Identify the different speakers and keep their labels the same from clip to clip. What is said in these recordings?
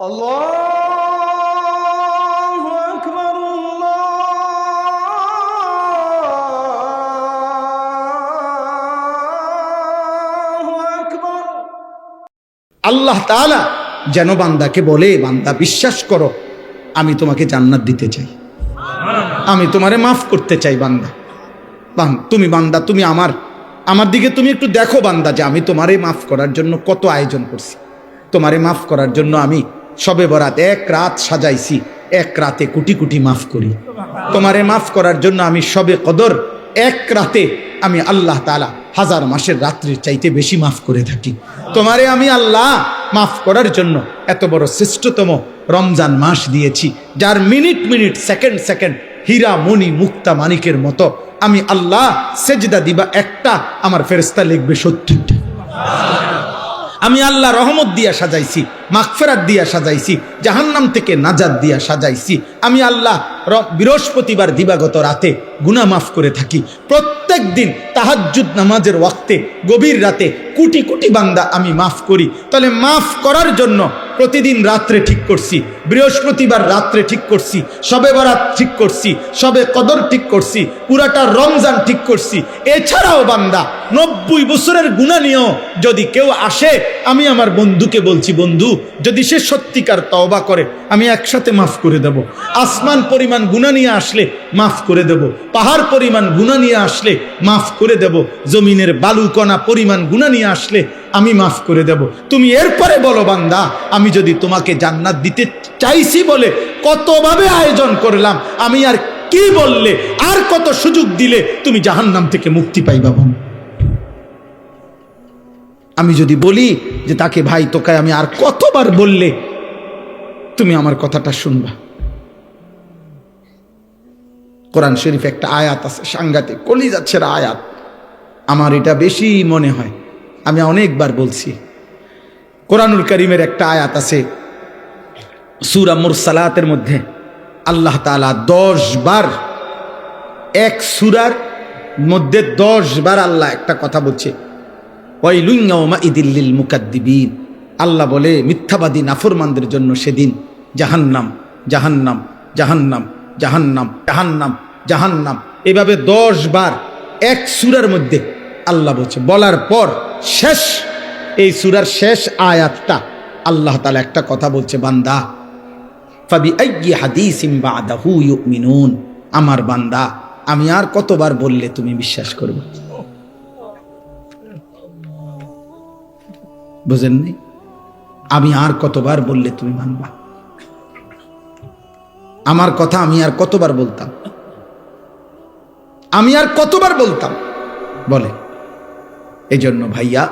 Speaker 1: আল্লাহু আকবার, আল্লাহু আকবার।
Speaker 2: আল্লাহ তাআলা যেন বান্দাকে বলে, বান্দা বিশ্বাস করো, আমি তোমাকে জান্নাত দিতে চাই, আমি তোমারে মাফ করতে চাই। বান্দা তুমি বান্দা, তুমি আমার দিকে তুমি একটু দেখো বান্দা, যে আমি তোমারে মাফ করার জন্য কত আয়োজন করছি। তোমারে মাফ করার জন্য আমি শবে বরাত এক রাত সাজাইছি, এক রাতে কোটি কোটি মাফ করি। তোমারে মাফ করার জন্য আমি শবে কদর এক রাতে আমি আল্লাহ তাআলা হাজার মাসের রাত্রির চাইতে বেশি মাফ করে থাকি। তোমারে আমি আল্লাহ মাফ করার জন্য এত বড় শ্রেষ্ঠতম রমজান মাস দিয়েছি, যার মিনিট মিনিট সেকেন্ড সেকেন্ড হীরা মণি মুক্তা মানিকের মতো আমি আল্লাহ সেজদা দিবা একটা, আমার ফেরেশতা লিখবে 70টা। আমি আল্লাহ রহমত দিয়া সাজাইছি, মাগফিরাত দিয়া সাজাইছি, জাহান্নাম থেকে নাজাত দিয়া সাজাইছি। আমি আল্লাহ বৃহস্পতিবার দিবাগত রাতে গুনাহ মাফ করে থাকি। প্রত্যেক দিন তাহাজ্জুদ নামাজের ওয়াক্তে গভীর রাতে কোটি কোটি বান্দা আমি মাফ করি। তাহলে মাফ করার জন্য প্রতিদিন রাত্রে ঠিক করছি, বৃহস্পতিবার রাত্রে ঠিক করছি, শবে বরাত ঠিক করছি, শবে কদর ঠিক করছি, পুরাটা রমজান ঠিক করছি। এছাড়াও বান্দা 90 বছরের গুনাহ নিয়েও যদি কেউ আসে, আমি আমার বন্ধুকে বলছি, বন্ধু যদি সে সত্যিকার তওবা করে আমি একসাথে মাফ করে দেব। আসমান পরিমাণ গুনাহ নিয়ে আসলে মাফ করে দেব, পাহাড় পরিমাণ গুনাহ নিয়ে আসলে মাফ করে দেব, জমিনের বালুকণা পরিমাণ গুনাহ নিয়ে আসলে আমি মাফ করে দেব। তুমি এরপরে বলো, বান্দা আমি যদি তোমাকে জান্নাত দিতে চাইছি বলে কতভাবে আয়োজন করলাম, আমি আর কি বললে, আর কত সুযোগ দিলে তুমি জাহান্নাম থেকে মুক্তি পাইবা। আমি যদি বলি যে তাকে ভাই তোকে আমি আর কতবার বললে তুমি আমার কথাটা শুনবা। কোরআন শরীফ একটা আয়াত আছে, সাংঘাতিক কলিজা ছেঁড়া আয়াত, আমার এটা বেশি মনে হয়, আমি অনেকবার বলছি। কোরআনুল কারীমের একটা আয়াত আছে সূরা মুরসালাতের মধ্যে, আল্লাহ তাআলা 10 বার, এক সূরার মধ্যে 10 বার আল্লাহ একটা কথা বলছে, ওয়াইলুন ইয়াউমাইযিল লিল মুকাদ্দিবিন। আল্লাহ বলে মিথ্যাবাদী নাফরমানদের জন্য সেদিন জাহান্নাম, জাহান্নাম, জাহান্নাম, জাহান্নাম, জাহান্নাম, জাহান্নাম, এভাবে 10 বার এক সূরার মধ্যে আল্লাহ বলছে। বলার পর শেষ, এই সূরার শেষ আয়াতটা আল্লাহ তাআলা একটা কথা বলছে, বান্দা ফাবিআইয়ি হাদিসিন বাদাহু ইউমিনুন। আমার বান্দা আমি আর কতবার বললে তুমি বিশ্বাস করবে? বুঝেন নাই? আমি আর কতবার বললে তুমি মানবা? আমার কথা আমি আর কতবার বলতাম, আমি আর কতবার বলতাম বলে। এই জন্য ভাইয়া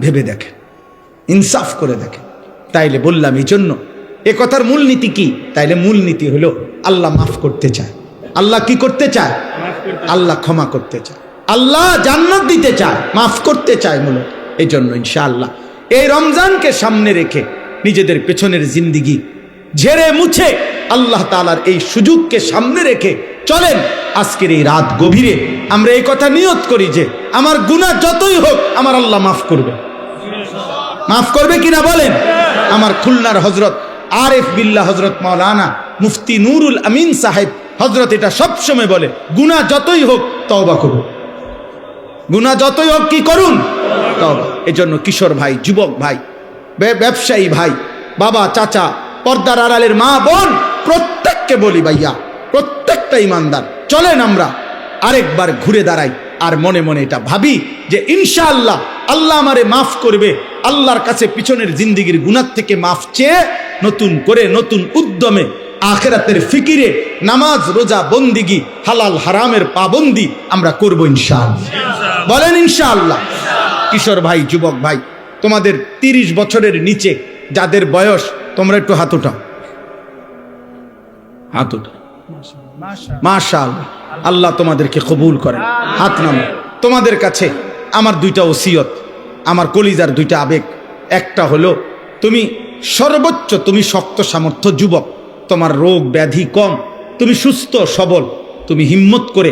Speaker 2: ভেবে দেখেন, ইনসাফ করে দেখেন। তাইলে বললাম এই জন্য এ কথার মূলনীতি কি? তাইলে মূলনীতি হলো আল্লাহ মাফ করতে চায়। আল্লাহ কি করতে চায়? আল্লাহ ক্ষমা করতে চায়, আল্লাহ জান্নাত দিতে চায়, মাফ করতে চায় মূলত। এই জন্য ইনশাআল্লাহ এই রমজানকে সামনে রেখে নিজেদের পেছনের জিন্দিগি ঝেড়ে মুছে আল্লাহ তাআলার এই সুযোগকে সামনে রেখে চলেন। আজকের এই রাত গভীরে আমরা এই কথা নিয়ত করি যে আমার গুনাহ যতই হোক আমার আল্লাহ মাফ করবে। মাফ করবে কিনা বলেন? আমার খুলনার হযরত আরিফ বিল্লাহ হযরত মাওলানা মুফতি নুরুল আমিন সাহেব হযরত এটা সবসময় বলে, গুনাহ যতই হোক তওবা করুন, গুনাহ যতই হোক কি করুন? তওবা। এজন্য কিশোর ভাই, যুবক ভাই, ব্যবসায়ী ভাই, বাবা, চাচা, পর্দার আড়ালের মা বোন, প্রত্যেককে বলি ভাইয়া, প্রত্যেকটা ইমানদার চলেন আমরা আরেকবার ঘুরে দাঁড়াই আর মনে মনে এটা ভাবি যে ইনশাআল্লাহ আল্লাহ আমারে মাফ করবে। আল্লাহর কাছে পিছনের জিন্দিগির গুনাহ থেকে মাফ চেয়ে নতুন করে নতুন উদ্যমে আখিরাতের ফিকিরে নামাজ, রোজা, বন্দিগি, হালাল হারামের পাবন্দি আমরা করব ইনশাআল্লাহ। বলেন ইনশাআল্লাহ। কিশোর ভাই, যুবক ভাই, তোমাদের 30 বছরের নিচে যাদের বয়স, তোমরা একটু হাত উঠাও, হাত উঠাও। মাশাআল্লাহ, আল্লাহ তোমাদেরকে কবুল করেন। হাত নামো। তোমাদের কাছে আমার 2টা ওসিয়ত, আমার কলিজার 2টা আবেগ। একটা হলো তুমি সর্বোচ্চ, তুমি শক্ত সামর্থ্য যুবক, তোমার রোগ ব্যাধি কম, তুমি সুস্থ সবল, তুমি হিম্মত করে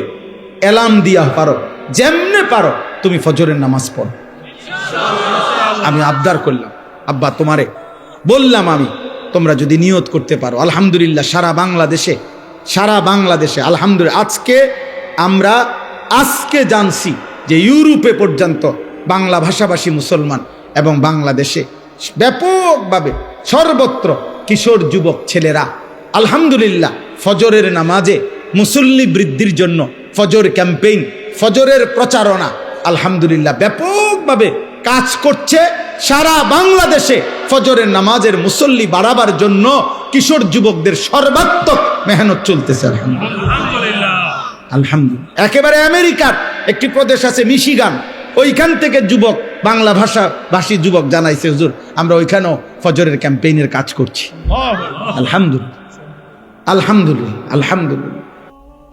Speaker 2: অ্যালার্ম দিয়া পারো, যেমনে পারো তুমি ফজরের নামাজ পড়ো। আমি আবদার করলাম, আব্বা তোমারে বললাম, আমি তোমরা যদি নিয়ত করতে পারো। আলহামদুলিল্লাহ সারা বাংলাদেশে আলহামদুলিল্লাহ আজকে জানছি যে ইউরোপে পর্যন্ত বাংলা ভাষাভাষী মুসলমান এবং বাংলাদেশে ব্যাপকভাবে সর্বত্র কিশোর যুবক ছেলেরা আলহামদুলিল্লাহ ফজরের নামাজে মুসল্লি বৃদ্ধির জন্য ফজর ক্যাম্পেইন, ফজরের প্রচারণা আলহামদুলিল্লাহ ব্যাপকভাবে কাজ করছে। সারা বাংলাদেশে ফজরের নামাজের মুসল্লি বাড়াবার জন্য কিশোর যুবকদের সর্বাত্মক মেহনত চলতেছে আলহামদুলিল্লাহ। একেবারে আমেরিকার একটি প্রদেশ আছে মিশিগান, ওইখান থেকে যুবক বাংলা ভাষী যুবক জানাইছে, হুজুর আমরা ওইখানেও ফজরের ক্যাম্পেইনের কাজ করছি। আলহামদুলিল্লাহ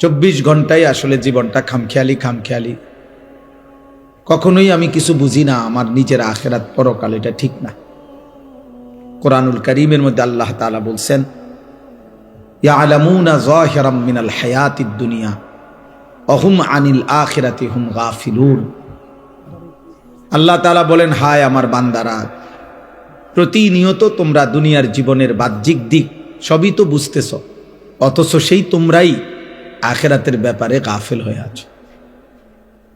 Speaker 2: 24 ঘন্টায় আসলে জীবনটা খামখেয়ালি। কখনোই আমি কিছু বুঝি না, আমার নিজের আখেরাত পরকাল এটা ঠিক না। কোরআনুল কারীমের মধ্যে আল্লাহ তাআলা বলছেন, ইয়ালামুনা যাহিরাম মিনাল হায়াতিদ দুনিয়া ওয়া হুম আনিল আখিরাতি হুম গাফিলুন। আল্লাহ তাআলা বলেন, হায় আমার বান্দারা, প্রতিনিয়ত তোমরা দুনিয়ার জীবনের বাহ্যিক দিক সবই তো বুঝতেছ, অথচ সেই তোমরাই আখিরাতের ব্যাপারে গাফিল হয়ে আছো।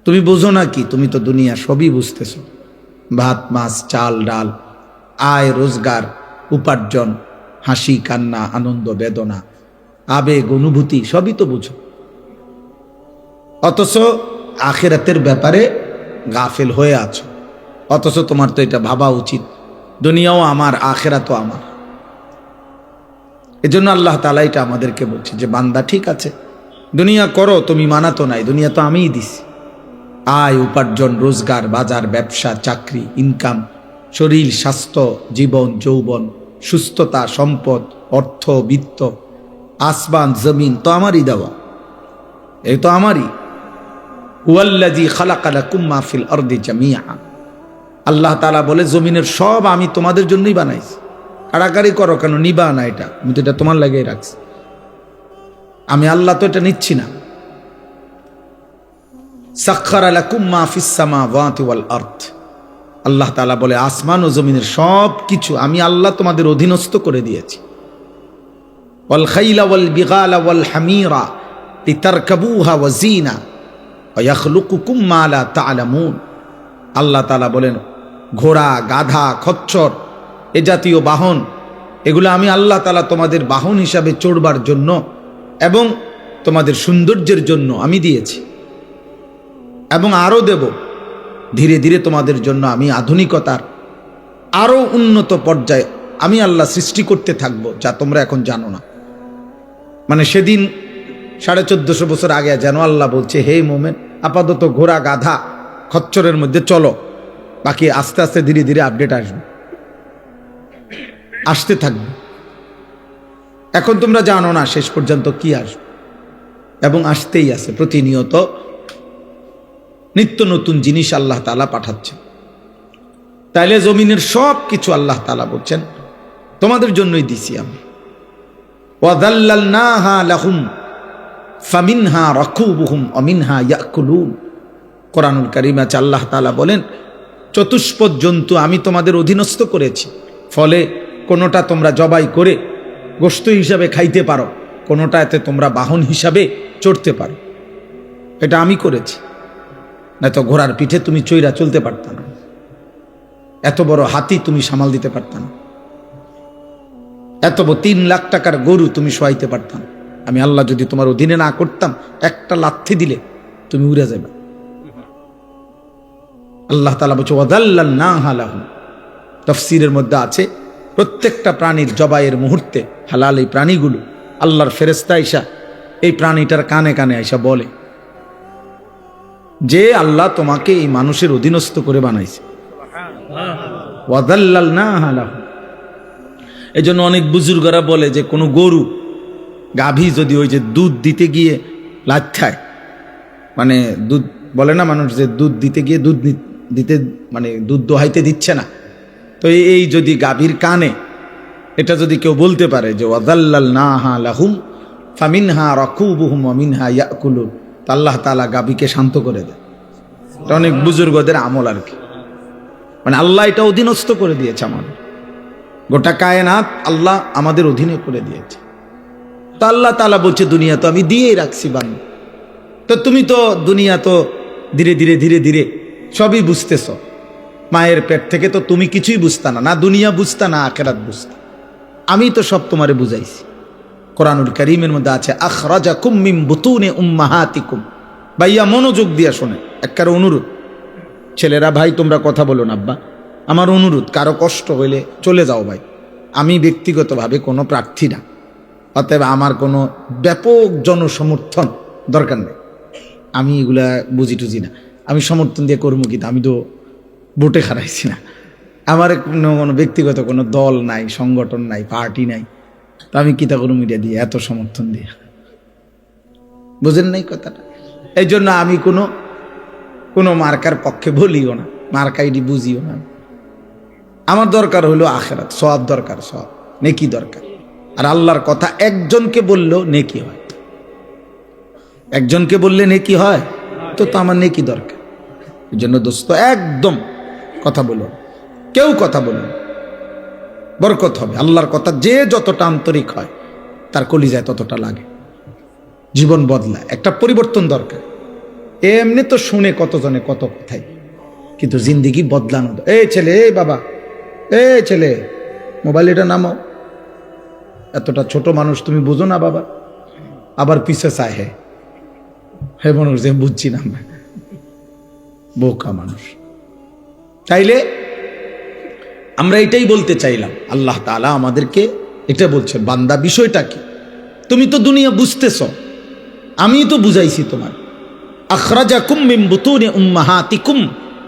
Speaker 2: তুমি বোঝো না কি? তুমি তো দুনিয়া সবই বুঝতেছ, ভাত মাছ চাল ডাল, আয় রোজগার, উপার্জন, হাসি কান্না, আনন্দ বেদনা, আবেগ অনুভূতি সবই তো বুঝো, অথচ আখিরাতের ব্যাপারে গাফিল হয়ে আছো। অথচ তোমার তো এটা ভাবা উচিত, দুনিয়াও আমার আখিরাতও আমার। এজন্য আল্লাহ তাআলা এটা আমাদেরকে বলছে যে বান্দা ঠিক আছে দুনিয়া করো, তুমি মানা তো নাই, দুনিয়া তো আমিই দিছি। আয় উপার্জন, রোজগার, বাজার, ব্যবসা, চাকরি, ইনকাম, শরীর, স্বাস্থ্য, জীবন, যৌবন, সুস্থতা, সম্পদ, অর্থ, বিত্ত, আসমান জমিন তো আমারই দেওয়া, এই তো আমারই। হুয়াল্লাযী খালাকা লাকুম মা ফিল আরদি জামিআ। আল্লাহ তাআলা বলে জমিনের সব আমি তোমাদের জন্যই বানাইছি। কাড়াকাড়ি করো কেন? নিবা না, এটা আমি তো এটা তোমার লাগিয়ে রাখছি, আমি আল্লাহ তো এটা নিচ্ছি না। সাখখারা লাকুম মা ফিস সামাওয়াতি ওয়াল আরদ। আল্লাহ তাআলা বলে আসমান ও জমিনের সব কিছু আমি আল্লাহ তোমাদের অধীনস্থ করে দিয়েছি। ওয়াল খাইলা ওয়াল বিগালা ওয়াল হামিরা লিতারকাবুহা ওয়া জিনা ওয়া ইয়াখলুকুকুম মা লা তা'লামুন। আল্লাহ তাআলা বলেন ঘোড়া, গাধা, খচ্চর এ জাতীয় বাহন, এগুলো আমি আল্লাহ তাআলা তোমাদের বাহন হিসাবে চড়বার জন্য এবং তোমাদের সৌন্দর্যের জন্য আমি দিয়েছি, এবং আরও দেব। ধীরে ধীরে তোমাদের জন্য আমি আধুনিকতার আরও উন্নত পর্যায়ে আমি আল্লাহ সৃষ্টি করতে থাকবো, যা তোমরা এখন জানো না। মানে সেদিন 1450 বছর আগে যেন আল্লাহ বলছে, হে মোমেন আপাতত ঘোড়া গাধা খচ্চরের মধ্যে চলো, বাকি আস্তে আস্তে ধীরে ধীরে আপডেট আসতে থাকবে। এখন তোমরা জানো না শেষ পর্যন্ত কি আসবে, এবং আসতেই আছে। প্রতিনিয়ত নিত্য নতুন জিনিস আল্লাহ তাআলা পাঠাচ্ছেন। তাইলে জমিনের সব কিছু আল্লাহ তাআলা বলছেন তোমাদের জন্যই দিছি আমি। ওয়াযাল্লালনাহা লাহুম ফামিনহা রাকুবুহুম ওয়া মিনহা ইয়াকুলুন। কোরআনুল কারীমে আছে আল্লাহ তাআলা বলেন চতুষ্পদ জন্তু আমি তোমাদের অধীনস্থ করেছি, ফলে কোনোটা তোমরা জবাই করে গোশত হিসাবে খাইতে পারো, কোনোটা এতে তোমরা বাহন হিসাবে চড়তে পারো। এটা আমি করেছি, না তো ঘোড়ার পিঠে তুমি চৈরা চলতে পারত না, এত বড় হাতি তুমি সামাল দিতে পারত না, এত বড় 3 লাখ টাকার গরু তুমি শোয়াইতে পারত না। আমি আল্লাহ যদি তোমার অধীনে না করতাম, একটা লাথি দিলে তুমি উড়ে যাবে। আল্লাহ তাআলা বলছে ওয়াযাল্লালনাহা লাহুম। তাফসীরের মধ্যে আছে প্রত্যেকটা প্রাণীর জবাইয়ের মুহূর্তে হালাল এই প্রাণীগুলো আল্লাহর ফেরেশতা আইসা এই প্রাণীটার কানে কানে আইসা বলে যে আল্লাহ তোমাকে এই মানুষের অধীনস্থ করে বানাইছে। ওয়াযাল্লালনাহা লাহুম। এজন্য অনেক বুজুর্গরা বলে যে কোনো গরু গাভী যদি ওই যে দুধ দিতে গিয়ে লাচ্ছায়, মানে দুধ বলে না মানুষ যে দুধ দিতে গিয়ে দুধ দিতে মানে দুধ দোহাইতে দিচ্ছে না, তো এই যদি গাভীর কানে এটা যদি কেউ বলতে পারে যে ওয়াযাল্লালনাহা লাহুম ফামিনহা রাকুবুহুম ওয়া মিনহা ইয়াকুলুন, তা আল্লাহ তাআলা গাভীকে শান্ত করে দেয়। এটা অনেক বুজুর্গদের আমল আর কি, মানে আল্লাহ এটা অধীনস্থ করে দিয়েছে আমাদের। গোটা কায়নাত আল্লাহ আমাদের অধীনে করে দিয়েছে। তো আল্লাহ তাআলা বলছে দুনিয়া তো আমি দিয়েই রাখছি বান্দা। তো তুমি তো দুনিয়া তো ধীরে ধীরে ধীরে ধীরে সবই বুঝতেছ। মায়ের পেট থেকে তো তুমি কিছুই বুঝতা না, না দুনিয়া বুঝতা না আখিরাত বুঝতা। আমি তো সব তোমারে বুঝাইছি। কোরআনুল কারীমের মধ্যে আছে আখরাজাকুম মিন বুতুনি উম্মাহাতিকুম। ভাইয়া মনোযোগ দিয়া শোনে, একবার অনুরোধ, ছেলেরা ভাই তোমরা কথা বলো না, আব্বা আমার অনুরোধ, কারো কষ্ট হইলে চলে যাও ভাই। আমি ব্যক্তিগতভাবে কোনো প্রার্থী না, অতএব আমার কোনো ব্যাপক জনসমর্থন দরকার নেই। আমি এগুলা বুঝি টুঝি না, আমি সমর্থন দিয়ে করবো কি? আমি তো ভোটে হারাইছি না, আমার কোনো ব্যক্তিগত কোনো দল নাই, সংগঠন নাই, পার্টি নাই, তো আমি কিতা করবো মিডিয়া দিয়ে এত সমর্থন দিয়ে? বুঝেন নাই কথাটা? এই জন্য আমি কোনো মার্কার পক্ষে বলিও না, মার্কাইডি বুঝিও না। আমার দরকার হলো আখিরাত, সওয়াব দরকার, সওয়াব নেকি দরকার। আর আল্লাহর কথা একজনকে বললেও নেকি হয়, একজনকে বললে নেকি হয়, তো আমার নেকি দরকার। এই জন্য দোস্ত একদম কথা বলুন, কেউ কথা বলুন, বরকত হবে। আল্লাহর কথা যে যতটা আন্তরিক হয় তার কলিজায় ততটা লাগে, জীবন বদলায়, একটা পরিবর্তন দরকার। এমনি তো শুনে কতজনে কত কথাই, কিন্তু জিন্দিগি বদলানো। এই ছেলে, এই বাবা, এই ছেলে মোবাইল এটা নামাও, এতটা ছোট মানুষ তুমি বুঝো না বাবা? আবার পিছে চায় হে মানুষ যে বুঝছি না, বোকা মানুষ। তাইলে আমরা এটাই বলতে চাইলাম, আল্লাহ তাআলা আমাদেরকে এটা বলছে, বান্দা বিষয়টা কি? তুমি তো দুনিয়া বুঝতেছ, আমি তো বুঝাইছি তোমার। আখরাজাকুম মিন বুতুনি উম্মাহাতিকুম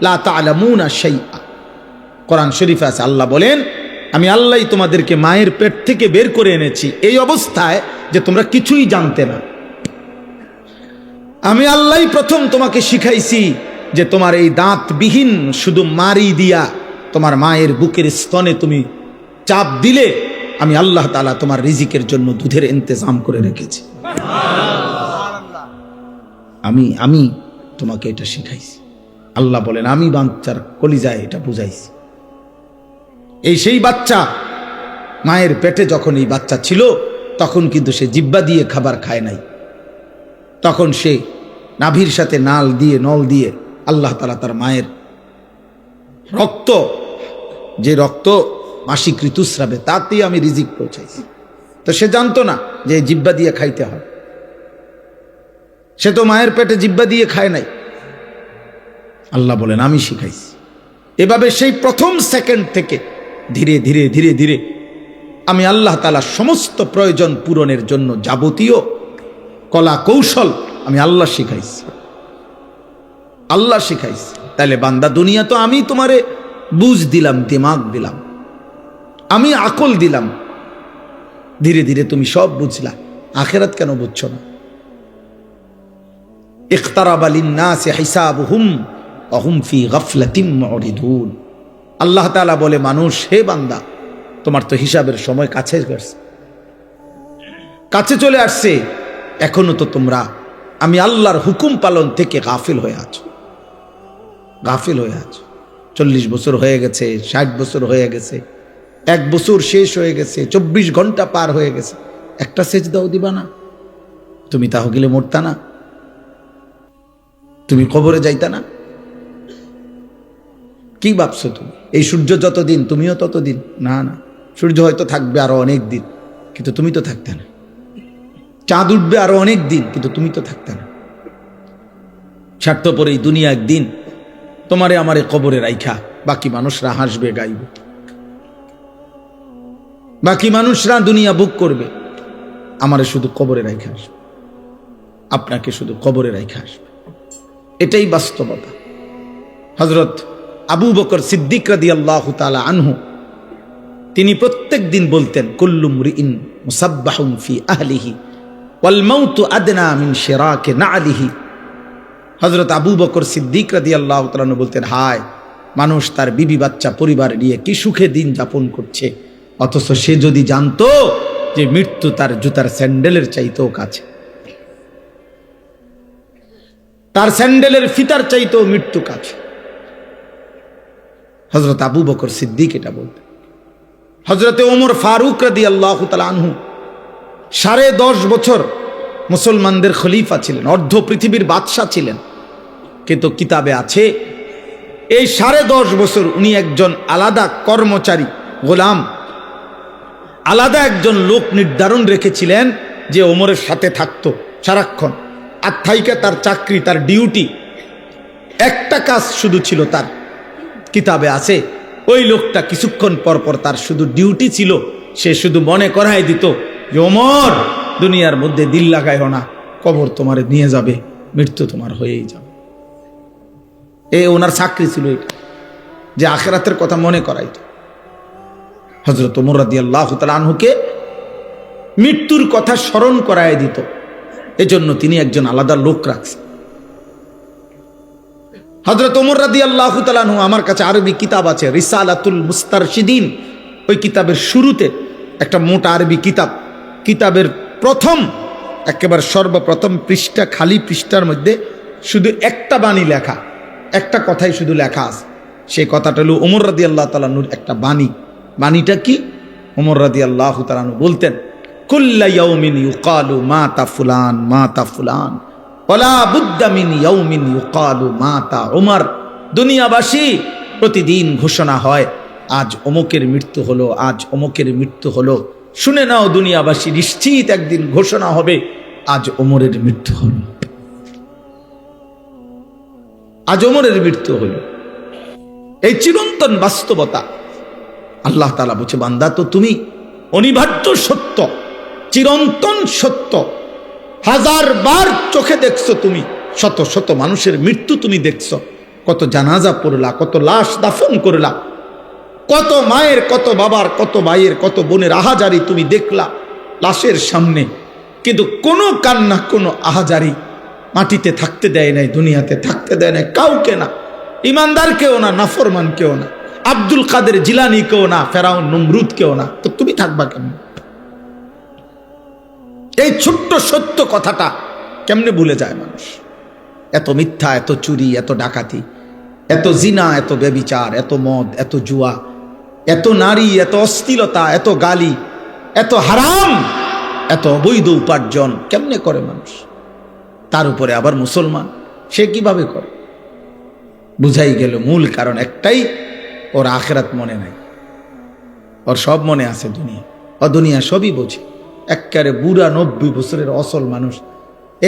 Speaker 2: লা তা'লামুনা শাইআ। কোরআন শরীফে আছে, আল্লাহ বলেন আমি আল্লাহই তোমাদেরকে মায়ের পেট থেকে বের করে এনেছি এই অবস্থায় যে তোমরা কিছুই জানতে না। আমি আল্লাহই প্রথম তোমাকে শিখাইছি যে তোমার এই দাঁতবিহীন শুধু মারি দিয়া তোমার মায়ের বুকের স্তনে তুমি চাপ দিলে আমি আল্লাহ তাআলা তোমার রিজিকের জন্য দুধের ইন্তজাম করে রেখেছি। আমি তোমাকে এটা শিখাইছি। আল্লাহ বলেন আমি বাচ্চার কলিজায় এটা বুঝাইছি। এই সেই বাচ্চা মায়ের পেটে যখন এই বাচ্চা ছিল তখন কিন্তু সে জিহ্বা দিয়ে খাবার খায় নাই, তখন সে নাভির সাথে নল দিয়ে আল্লাহ তাআলা তার মায়ের রক্ত, যে রক্ত মাসিক ঋতুস্রাবে, তাতেই আমি রিজিক পৌঁছাইছি। তো সে জানতো না যে জিহ্বা দিয়ে খাইতে হয়, সে তো মায়ের পেটে জিহ্বা দিয়ে খায় নাই। আল্লাহ বলেন আমি শিখাইছি। এভাবে সেই প্রথম সেকেন্ড থেকে ধীরে ধীরে ধীরে ধীরে আমি আল্লাহ তাআলা সমস্ত প্রয়োজন পূরণের জন্য যাবতীয় কলা কৌশল আমি আল্লাহ শিখাইছি, আল্লাহ শিখাইছি। তাহলে বান্দা দুনিয়া তো আমি তোমারে বুঝ দিলাম, দিমাগ দিলাম, আমি আকল দিলাম, ধীরে ধীরে তুমি সব বুঝলা। আখিরাত কেন বুঝছো না? ইখতারাবা লিন-নাসি হিসাবুহুম ওয়া হুম ফি গাফলাতিন মুরিদুন। আল্লাহ তাআলা বলে, মানুষ, হে বান্দা, তোমার তো হিসাবের সময় কাছে চলে আসছে, এখনো তো তোমরা আমি আল্লাহর হুকুম পালন থেকে গাফিল হয়ে আছো, গাফিল হয়ে আছো। 40 বছর হয়ে গেছে, 60 বছর হয়ে গেছে, 1 বছর শেষ হয়ে গেছে, 24 ঘন্টা পার হয়ে গেছে, একটা সেজদাও দিবা না? তুমি তাহলে মরতা না? তুমি কবরে যাইতা না? কি ভাবছো তুমি? এই সূর্য যতদিন তুমিও ততদিন? না না, সূর্য হয়তো থাকবে আরো অনেক দিন, কিন্তু তুমি তো থাকতে না। চাঁদ উঠবে আরো অনেক দিন, কিন্তু তুমি তো থাকতে না। স্বার্থপর এই দুনিয়া একদিন তোমারে আমারে কবরে রাইখা বাকি মানুষরা হাসবে গাইবে, বাকি মানুষরা দুনিয়া বুক করবে, আমারে শুধু কবরে রাইখা আসবে, আপনাকে শুধু কবরে রাইখা আসবে। এটাই বাস্তবতা। হযরত আবু বকর সিদ্দিক রাদিয়াল্লাহু তাআলা আনহু তিনি প্রত্যেক দিন বলতেন, কুল্লু মুরিইন মুসাব্বাহুন ফি আহলিহি ওয়াল মাউতু আদনা মিন শিরাকি না'লিহি। হযরত আবু বকর সিদ্দিক রাদিয়াল্লাহু তাআলা আনহু বলতেন, হায় মানুষ তার বিবি বাচ্চা পরিবার নিয়ে কি সুখে দিন যাপন করছে, অথচ সে যদি জানতো যে মৃত্যু তার জুতার স্যান্ডেলের চাইতেও কাছে, তার স্যান্ডেলের ফিতার চাইতেও মৃত্যু কাছে। হযরত আবু বকর সিদ্দিক এটা বলতেন। হযরতে ওমর ফারুক রাদিয়াল্লাহু তাআলা আনহু 10.5 বছর মুসলমানদের খলিফা ছিলেন, অর্ধ পৃথিবীর বাদশা ছিলেন। কিন্তু কিতাবে আছে এই 10.5 বছর উনি একজন আলাদা কর্মচারী, গোলাম, আলাদা একজন লোক নির্ধারণ রেখেছিলেন যে ওমরের সাথে থাকতো সারাক্ষণ। আর থাইকা তার চাকরি, তার ডিউটি, একটা কাজ শুধু ছিল তার। কিতাবে আছে ওই লোকটা কিছুক্ষণ পর পর তার শুধু ডিউটি ছিল, সে শুধু মনে করায় দিত যে ওমর, দুনিয়ার মধ্যে দিল লাগাইও না, কবর তোমার নিয়ে যাবে, মৃত্যু তোমার হয়েই যাবে। ওনার চাকরি ছিল এটা, যে আখিরাতের কথা মনে করাইত। হযরত ওমর রাদিয়াল্লাহু তাআলা আনহুকে মৃত্যুর কথা স্মরণ করায় দিত, এজন্য তিনি একজন আলাদা লোক রাখছেন। হযরত ওমর রাদিয়াল্লাহু তাআলা আনহু, আমার কাছে আরবি কিতাব আছে রিসালাতুল মুস্তারশিদিন, ওই কিতাবের শুরুতে একটা মোটা আরবি কিতাব, কিতাবের একেবারে সর্বপ্রথম পৃষ্ঠা, খালি পৃষ্ঠার মধ্যে শুধু একটা বাণী লেখা, একটা কথাই শুধু লেখা আছে। সেই কথাটা হলো ওমর রাদিয়াল্লাহু তাআলা আনহুর একটা বাণী। বাণীটা কি? ওমর রাদিয়াল্লাহু তাআলা আনহু বলতেন, কুল্লা ইয়াউমিন ইউকালু মাতা ফুলান মাতা ফুলান ওয়ালা বুদ্দা মিন ইয়াউমিন ইউকালু মাতা ওমর। দুনিয়াবাসী প্রতিদিন ঘোষণা হয় আজ অমুকের মৃত্যু হলো, আজ অমুকের মৃত্যু হলো। শুনে নাও দুনিয়াবাসী, নিশ্চিত একদিন ঘোষণা হবে আজ ওমরের মৃত্যু হলো, আজ ওমরের মৃত্যু হলো। এই চিরন্তন বাস্তবতা। আল্লাহ তাআলা বলছে, বান্দা তো তুমি অনিবার্য সত্য, চিরন্তন সত্য, 1000 বার চোখে দেখছো তুমি, শত শত মানুষের মৃত্যু তুমি দেখছো, কত জানাজা পড়লা, কত লাশ দাফন করলা, কত মায়ের, কত বাবার, কত ভাইয়ের, কত বোনের আহাজারি তুমি দেখলা লাশের সামনে। কিন্তু কোনো কান্না, কোনো আহাজারি মাটিতে থাকতে দেয় নাই, দুনিয়াতে থাকতে দেয় নাই কাউকে না, ইমানদার কেউ না, নাফরমান কেউ না, আব্দুল কাদের জিলানি কেউ না, ফেরাউন নমরুদ কেউ না। তো তুমি থাকবা কেমন? এই ছোট্ট সত্য কথাটা কেমনে ভুলে যায় মানুষ? এত মিথ্যা, এত চুরি, এত ডাকাতি, এত জিনা, এত ব্যভিচার, এত মদ, এত জুয়া, এত নারী, এত অশ্লীলতা, এত গালি, এত হারাম, এত অবৈধ উপার্জন কেমনে করে মানুষ? তার উপরে আবার মুসলমান, সে কিভাবে করে? বুঝাই গেল মূল কারণ একটাই, ওর আখিরাত মনে নাই, ওর সব মনে আছে দুনিয়া, ও দুনিয়া সবই বোঝে। একেবারে বুড়া 90 বছরের অসল মানুষ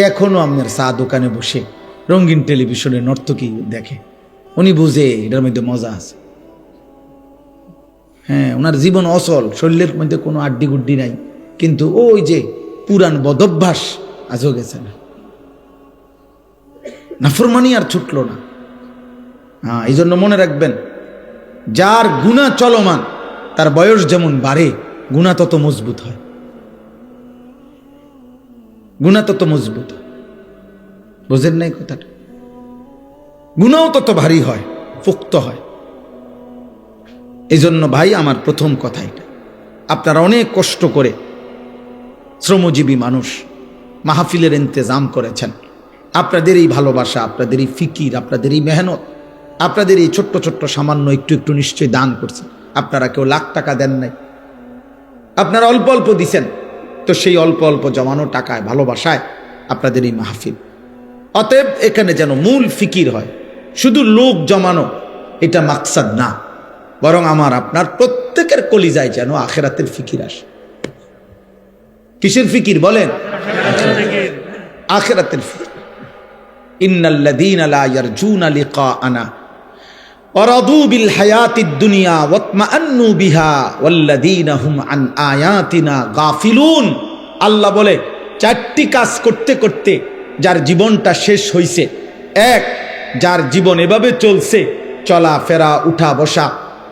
Speaker 2: এখনো আপনার চা দোকানে বসে রঙিন টেলিভিশনে নর্তকী দেখে, উনি বুঝে এটার মধ্যে মজা আছে। হ্যাঁ, ওনার জীবন অসল, শরীরের মধ্যে কোনো আড্ডি গুড্ডি নাই, কিন্তু ওই যে পুরান বদভ্যাস আজও গেছে না, নাফরমানি আর ছুটল না। হ্যাঁ, এই জন্য মনে রাখবেন, যার গুনাহ চলমান তার বয়স যেমন বাড়ে, গুনাহ তত মজবুত হয়, গুনাহ তত মজবুত হয়। বুঝেন নাই কথাটা? গুনাহও তত ভারী হয়, পোক্ত হয়। এই জন্য ভাই, আমার প্রথম কথা এটা, আপনারা অনেক কষ্ট করে শ্রমজীবী মানুষ মাহফিলের ইন্তজাম করেছেন, আপনাদের এই ভালোবাসা, আপনাদের এই ফিকির, আপনাদের এই মেহনত, আপনাদের এই ছোট্ট ছোট্ট সামান্য একটু একটু নিশ্চয়ই দান করছেন। আপনারা কেউ লাখ টাকা দেন নাই, আপনারা অল্প অল্প দিছেন। তো সেই অল্প অল্প জমানো টাকায়, ভালোবাসায় আপনাদের এই মাহফিল। অতএব এখানে যেন মূল ফিকির হয়, শুধু লোক জমানো এটা মাকসাদ না, বরং আমার আপনার প্রত্যেকের কলিজায় যেন আখিরাতের ফিকির আসে। কিসের ফিকির বলেন? আখিরাতের ফিকির। ইন্নাল্লাযীনা লা ইয়ারজুনা লিকাআনা ওয়ারাদু বিল হায়াতিদ দুনিয়া ওয়াতমাআন্নু বিহা ওয়াল্লাযীনা হুম আন আয়াতিনা গাফিলুন। আল্লাহ বলে, 4টি কাজ করতে করতে যার জীবনটা শেষ হইছে। এক, যার জীবন এভাবে চলছে, চলা ফেরা, উঠা বসা,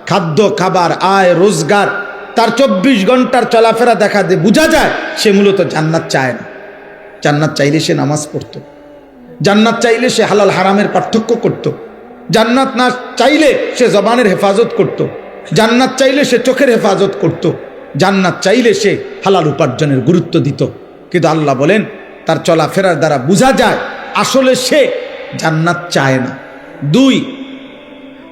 Speaker 2: খাদ্য খাবার, আয় রোজগার, তার 24 ঘন্টার চলাফেরা দেখা দিয়ে বোঝা যায় সে মূলত জান্নাত চায় না। জান্নাত চাইলে সে নামাজ পড়ত, জান্নাত চাইলে সে হালাল হারামের পার্থক্য করত, জান্নাত না চাইলে সে জবানের হেফাজত করত, জান্নাত চাইলে সে চোখের হেফাজত করত, জান্নাত চাইলে সে হালাল উপার্জনের গুরুত্ব দিত। কিন্তু আল্লাহ বলেন, তার চলাফেরার দ্বারা বোঝা যায় আসলে সে জান্নাত চায় না। 2,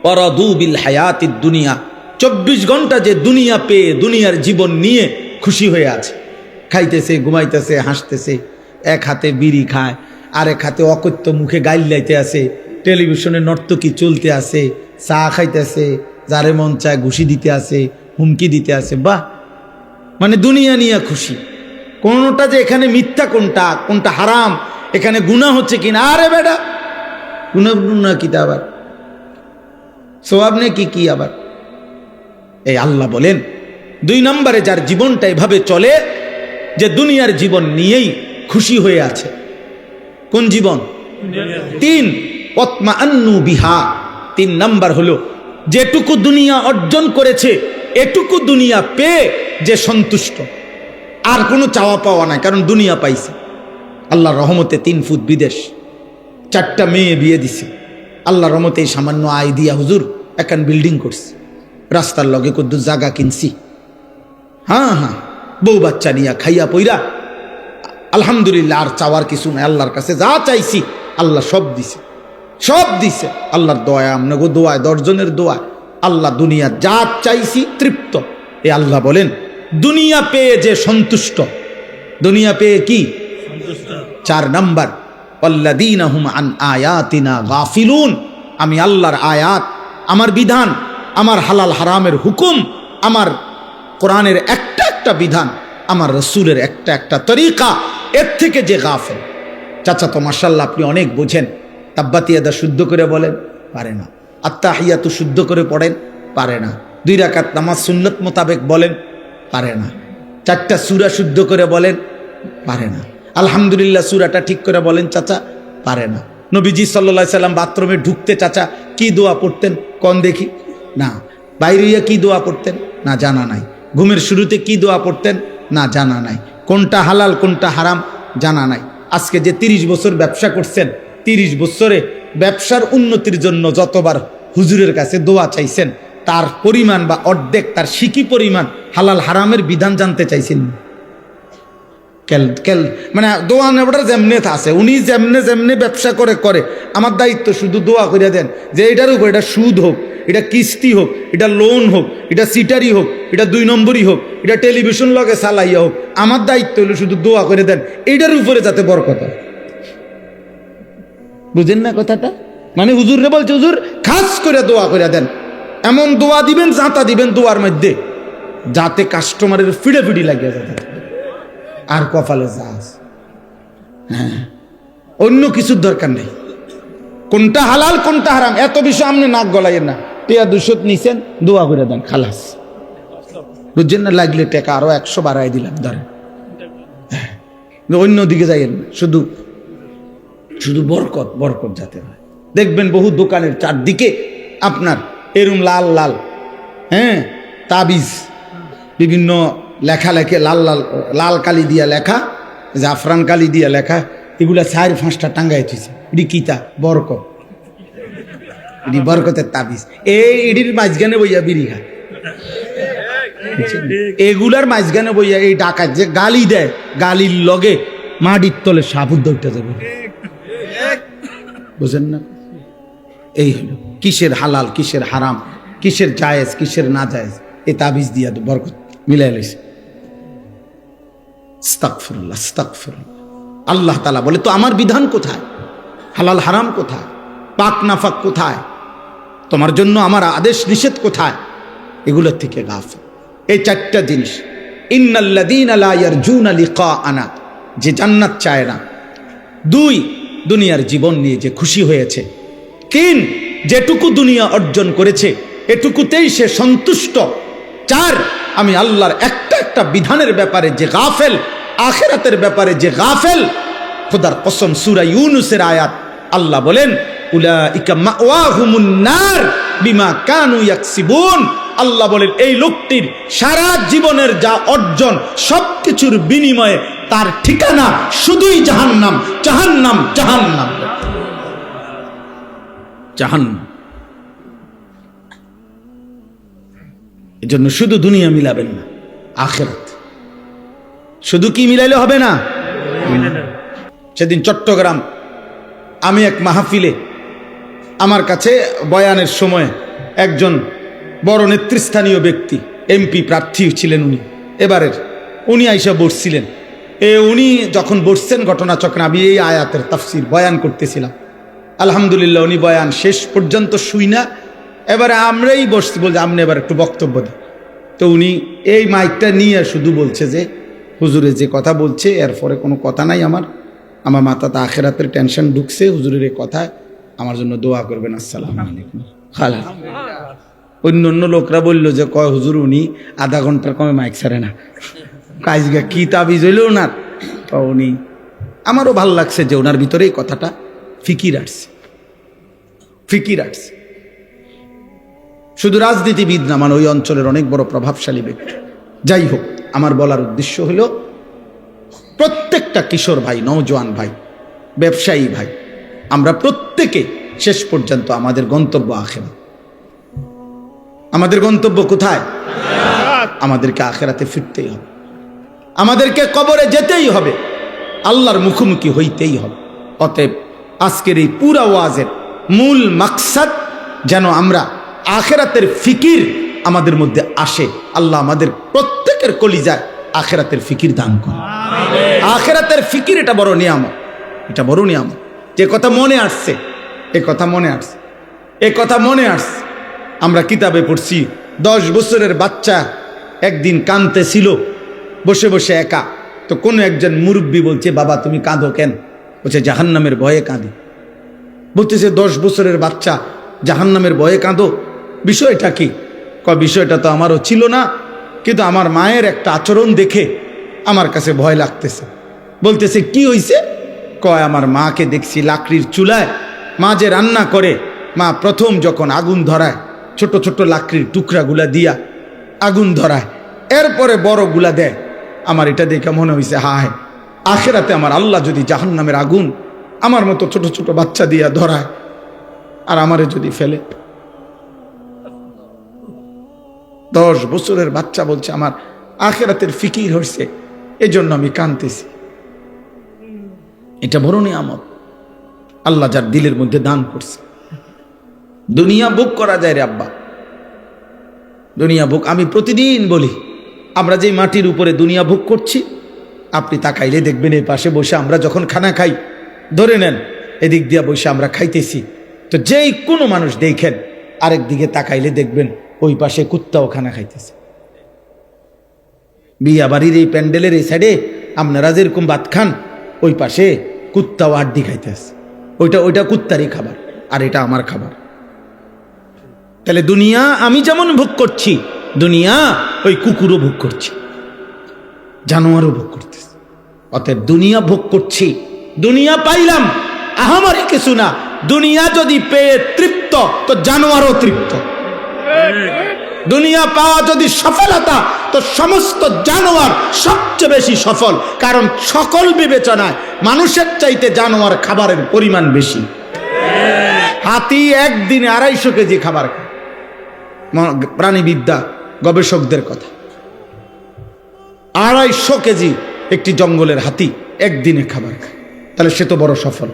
Speaker 2: ওয়ারাদু বিল হায়াতিদ দুনিয়া 24 ঘন্টা যে দুনিয়া পেয়ে দুনিয়ার জীবন নিয়ে খুশি হয়ে আছে, খাইতেছে, ঘুমাইতেছে, হাসতেছে, এক হাতে বিড়ি খায়, আরেক হাতে অকথ্য মুখে গাইল লাইতে আছে, টেলিভিশনে নর্তকী চলতে আছে, চা খাইতেছে, যারে মন চায় ঘুষি দিতে আছে, হুমকি দিতে আছে। বাহ, মানে দুনিয়া নিয়ে খুশি। কোনটা যে এখানে মিথ্যা, কোনটা কোনটা হারাম, এখানে গুনাহ হচ্ছে কিনা, আরে বেটা গুনাহ কিতা আবার সওয়াব নে কি আবার। এই আল্লাহ বলেন 2 নম্বরে যার জীবনটা এভাবে চলে যে দুনিয়ার জীবন নিয়েই খুশি হয়ে আছে। কোন জীবন? 3 ওয়াতমাআন্নু বিহা। 3 নাম্বার হলো যেটুকু দুনিয়া অর্জন করেছে এটুকু দুনিয়া পেয়ে যে সন্তুষ্ট, আর কোনো চাওয়া পাওয়া নাই, কারণ দুনিয়া পাইছে। আল্লাহর রহমতে 3 ফুট বিদেশ, 4টা মেয়ে বিয়ে দিছে। আল্লাহর রহমতে এই সামান্য আয় দিয়া হুজুর এখন বিল্ডিং করছে, রাস্তার লগে কদ্দুর জায়গা কিনছি। হ্যাঁ, বউ বাচ্চা নিয়া খাইয়া পইরা আলহামদুলিল্লাহ, আর চাওয়ার কিছু নাই। আল্লাহর কাছে যা চাইছি আল্লাহ সব দিছে। আল্লাহর দোয়া, আপনাকে দোয়ায়, 10 জনের দোয়ায় আল্লাহ দুনিয়া যা চাইছি তৃপ্ত। এ আল্লাহ বলেন দুনিয়া পেয়ে যে সন্তুষ্ট, দুনিয়া পেয়ে কি 4 নাম্বার আল্লাযীনা হুম আন আয়াতিনা গাফিলুন। আমি আল্লাহর আয়াত, আমার বিধান, আমার হালাল হারামের হুকুম, আমার কোরআনের একটা বিধান, আমার রাসূলের একটা তরিকা, এর থেকে যে গাফেল। চাচা তো মাশাআল্লাহ আপনি অনেক বোঝেন। তাব্বাতিয়াদা শুদ্ধ করে বলেন, পারে না। আত্তাহিয়াতু শুদ্ধ করে পড়েন, পারে না। 2 রাকাত নামাজ সুন্নত মোতাবেক বলেন, পারে না। 4টা সূরা শুদ্ধ করে বলেন, পারে না। আলহামদুলিল্লাহ সূরাটা ঠিক করে বলেন চাচা, পারে না। নবীজি সাল্লাল্লাহু আলাইহি সাল্লাম বাথরুমে ঢুকতে চাচা কি দোয়া পড়তেন কোন দেখি? না। বাইরে কি দোয়া পড়তেন? না, জানা নাই। ঘুমের শুরুতে কি দোয়া পড়তেন? না, জানা নাই। কোনটা হালাল কোনটা হারাম জানা নাই। আজকে যে 30 বছর ব্যবসা করছেন, 30 বছরে ব্যবসার উন্নতির জন্য যতবার হুজুরের কাছে দোয়া চাইছেন, তার পরিমাণ বা অর্ধেক, তার সিকি পরিমাণ হালাল হারামের বিধান জানতে চাইছেন। মানে দোয়া নেবটার যেমনে আছে, উনি যেমনে ব্যবসা করে আমার দায়িত্ব শুধু দোয়া করে দেন যে এটার উপর, এটা সুদ হোক, এটা কিস্তি হোক, এটা লোন হোক, এটা সিটারি হোক, এটা 2 নম্বরই হোক, এটা টেলিভিশন লগে চালাইয়া হোক, আমার দায়িত্ব হলো শুধু দোয়া করে দেন এইটার উপরে যাতে বরকত হয়। বুঝেন না কথাটা? মানে হুজুরে বলছে হুজুর খাস করে দোয়া করে দেন, এমন দোয়া দিবেন, জাঁতা দিবেন দোয়ার মধ্যে, যাতে কাস্টমারের ফিড়ে লাগিয়ে যেতে আর কপালে যাস। হ্যাঁ, অন্য কিছুর দরকার নেই। কোনটা হালাল কোনটা হারাম এত বিষয় আপনি নাক গলাইয়েন না। টিয়া 200 নিছেন, দোয়া করে দেন, খালাস। বুঝছেন না? লাগলে টাকা আরো 100 বাড়াই দিলাম, ধরেন। অন্য দিকে যাইয়েন না, শুধু বরকত যাতে হয়। দেখবেন বহু দোকানের চারদিকে আপনার এরম লাল হ্যাঁ তাবিজ, বিভিন্ন লেখালেখি, লাল কালি দিয়া লেখা, জাফরান কালি দিয়া লেখা, এগুলা 4-5টা টাঙ্গাই থইছে। এটি কিতা? বরকত। এটি বরকতের তাবিজ। এটির মাঝখানে বইয়া বিড়ি খায়, এগুলার মাঝখানে বইয়া এই ডাকাত যে গালি দেয়, গালির লগে মাটির তলে সাবুদ উঠতে যাবে। বুঝেন না? এই হলো কিসের হালাল কিসের হারাম, কিসের জায়েজ কিসের না জায়েজ, এই তাবিজ দিয়া তো বরকত মিলাই লইছে। আস্তাগফিরুল্লাহ, আস্তাগফিরুল্লাহ। আল্লাহ তাআলা বলে তো আমার বিধান কোথায়? হালাল হারাম কোথায়? পাক নাফাক কোথায়? তোমার জন্য আমার আদেশ নিষেধ কোথায়? এগুলোর থেকে গাফিল। এই 4টা জিনিস। ইন্নাল্লাযীনা লা ইয়ারজুনা লিকাআনা, যে জান্নাত চায় না। 2, দুনিয়ার জীবন নিয়ে যে খুশি হয়েছে। 3, যেটুকু দুনিয়া অর্জন করেছে এটুকুতেই সে সন্তুষ্ট। 4, আমি আল্লাহর একটা বিধানের ব্যাপারে যে গাফেল, আখিরাতের ব্যাপারে যে গাফেল। খোদার কসম, সূরা ইউনূসের আয়াত, আল্লাহ বলেন উলাইকা মাওয়াহুমুন নার বিমা কানু ইয়াকসিবুন। আল্লাহ বলেন এই লোকটির সারা জীবনের যা অর্জন সবকিছুর বিনিময়ে তার ঠিকানা শুধুই জাহান্নাম, জাহান্নাম, জাহান্নাম, জাহান্নাম। এজন্য শুধু দুনিয়া মিলাবেন না, আখিরাত শুধু কি মিলাইলে হবে না। সেদিন চট্টগ্রাম আমি এক মাহফিলে, আমার কাছে বয়ানের সময় একজন বড় নেতৃস্থানীয় ব্যক্তি, এমপি প্রার্থী ছিলেন উনি এবারের। উনি আইসা বসছিলেন। উনি যখন বসছেন ঘটনাচক্রে আমি এই আয়াতের তাফসির বয়ান করতেছিলাম। আলহামদুলিল্লাহ উনি বয়ান শেষ পর্যন্ত শুই না, এবারে আমরাই বসছি, বলছি আপনি এবার একটু বক্তব্য দেন। তো উনি এই মাইকটা নিয়ে শুধু বলছে যে হুজুরে যে কথা বলছে এরপরে কোনো কথা নাই, আমার মাথাতে আখেরাতের টেনশন ঢুকছে, হুজুরের এই কথায় আমার জন্য দোয়া করবেন, আসসালামু আলাইকুম। খালা অন্য অন্য লোকরা বললো যে কয় হুজুর উনি আধা ঘন্টার কমে মাইক ছাড়ে না, কাজগা কি তাবিজ হইল ওনার। তো উনি, আমারও ভাল লাগছে যে ওনার ভিতরে এই কথাটা ফিকির আসছে। শুধু রাজনীতিবিদ না, মানে ওই অঞ্চলের অনেক বড় প্রভাবশালী ব্যক্তি। যাই হোক, আমার বলার উদ্দেশ্য হলো প্রত্যেকটা কিশোর ভাই, নওজোয়ান ভাই, ব্যবসায়ী ভাই, আমরা প্রত্যেকে শেষ পর্যন্ত আমাদের গন্তব্য আখিরাত। আমাদের গন্তব্য কোথায়? আমাদেরকে আখিরাতে ফিরতেই হবে, আমাদেরকে কবরে যেতেই হবে, আল্লাহর মুখোমুখি হইতেই হবে। অতএব আজকের এই পুরা ওয়াজের মূল মাকসাদ যেন আমরা আখিরাতের ফিকির আমাদের মধ্যে আসে। আল্লাহ আমাদের প্রত্যেকের কলিজায় আখিরাতের ফিকির দান করে। আখিরাতের ফিকির এটা বড় নিয়ামত, এটা বড় নিয়ামত। যে কথা মনে আসছে, এ কথা মনে আসছে, আমরা কিতাবে পড়ছি 10 বছরের বাচ্চা একদিন কাঁদতেছিল বসে বসে একা। তো কোনো একজন মুরব্বী বলছে, বাবা তুমি কাঁদো কেন? বলছে জাহান্নামের ভয়ে কাঁদি। বলতেছে 10 বছরের বাচ্চা জাহান্নামের ভয়ে কাঁদো, বিষয়টা কি? বিষয়টা তো আমারও ছিল না, কিন্তু আমার মায়ের একটা আচরণ দেখে আমার কাছে ভয় লাগতেছে। বলতেছে কি হইছে? আমার মাকে দেখছি লাকড়ির চুলায়, মা যে রান্না করে, মা প্রথম যখন আগুন ধরায় ছোট ছোট লাকড়ির টুকরাগুলা দিয়া আগুন ধরায়, এরপরে বড়গুলা দেয়। আমার এটা দেখে মনে হয়েছে হায়, আখিরাতে আমার আল্লাহ যদি জাহান্নামের আগুন আমার মতো ছোট ছোট বাচ্চা দিয়া ধরায় আর আমারে যদি ফেলে। 10 বছরের বাচ্চা বলছে আমার আখিরাতের ফিকির হয়েছে, এজন্য আমি কাঁদতেছি। এটা বড় নিয়ামত আল্লাহ যার দিলের মধ্যে দান করছে। দুনিয়া ভোগ করা যায় রে আব্বা, দুনিয়া ভোগ। আমি প্রতিদিন বলি, আমরা যে মাটির উপরে দুনিয়া ভোগ করছি, আপনি তাকাইলে দেখবেন এই পাশে বসে আমরা যখন খানা খাই, ধরে নেন এদিক দিয়া বসে আমরা খাইতেছি, তো যেই কোনো মানুষ দেখেন আরেক দিকে তাকাইলে দেখবেন ওই পাশে কুত্তাও খানা খাইতেছে। বিয়া বাড়ির এই প্যান্ডেলের এই সাইডে আপনারা যেরকম ভাত খান, ওই পাশে কুত্তাও আড্ডি খাইতেছে। ওইটা কুত্তারই খাবার আর এটা আমার খাবার। তাহলে দুনিয়া আমি যেমন ভোগ করছি, দুনিয়া ওই কুকুরও ভোগ করছে, জানোয়ারও ভোগ করতেছে। অতএব দুনিয়া ভোগ করছি, দুনিয়া পাইলাম, আহামরি কিছু না। দুনিয়া যদি পেয়ে তৃপ্ত, তো জানোয়ারও তৃপ্ত। দুনিয়া পাওয়া যদি সফলতা, তো সমস্ত জানোয়ার সবচেয়ে বেশি সফল। কারণ সকল বিবেচনায় মানুষের চাইতে জানোয়ার খাবারের পরিমাণ বেশি। হাতি একদিনে 250 কেজি খাবার খায়, প্রাণীবিদ্যা গবেষকদের কথা। 250 কেজি একটি জঙ্গলের হাতি একদিনে খাবার খায়, তাহলে সে তো বড় সফল।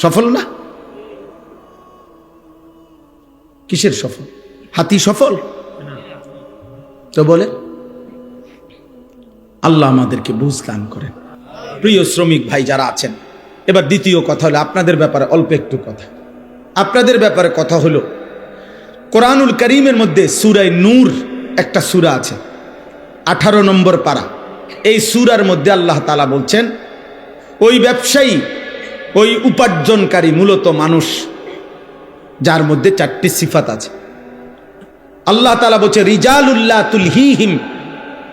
Speaker 2: সফল না? কিসের সফল? হাতি সফল তো বলে? আল্লাহ আমাদেরকে বুঝ দান করেন। প্রিয় শ্রমিক ভাই যারা আছেন, এবার দ্বিতীয় কথা হলো আপনাদের ব্যাপারে অল্প একটু কথা। আপনাদের ব্যাপারে কথা হলো, কোরআনুল কারীমের মধ্যে সূরা নূর একটা সূরা আছে, 18 নম্বর পারা। এই সূরার মধ্যে আল্লাহ তাআলা বলছেন, ওই ব্যবসায়ী, ওই উপার্জনকারী মূলত মানুষ যার মধ্যে 4টি সিফাত আছে। আল্লাহ তাআলা বলছে রিজালুল্লাহ তুলহিহিম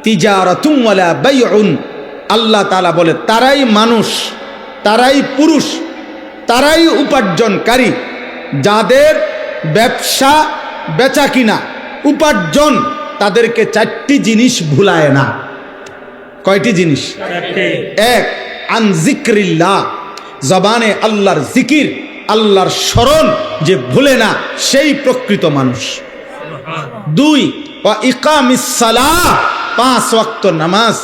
Speaker 2: তিজারাতুম ওয়ালা বাইউন। আল্লাহ তাআলা বলে তারাই মানুষ, তারাই পুরুষ, তারাই উপার্জনকারী যাদের ব্যবসা বেচা কিনা উপার্জন তাদেরকে 4টি জিনিস ভুলায় না। কয়টি জিনিস? 1, আন যিকরিল্লাহ, জবানে আল্লাহর জিকির, আল্লাহর স্মরণ যে ভুলে না, সেই প্রকৃত মানুষ। 2, ওয়া ইকামিস সালাহ, 5 ওয়াক্ত নামাজ,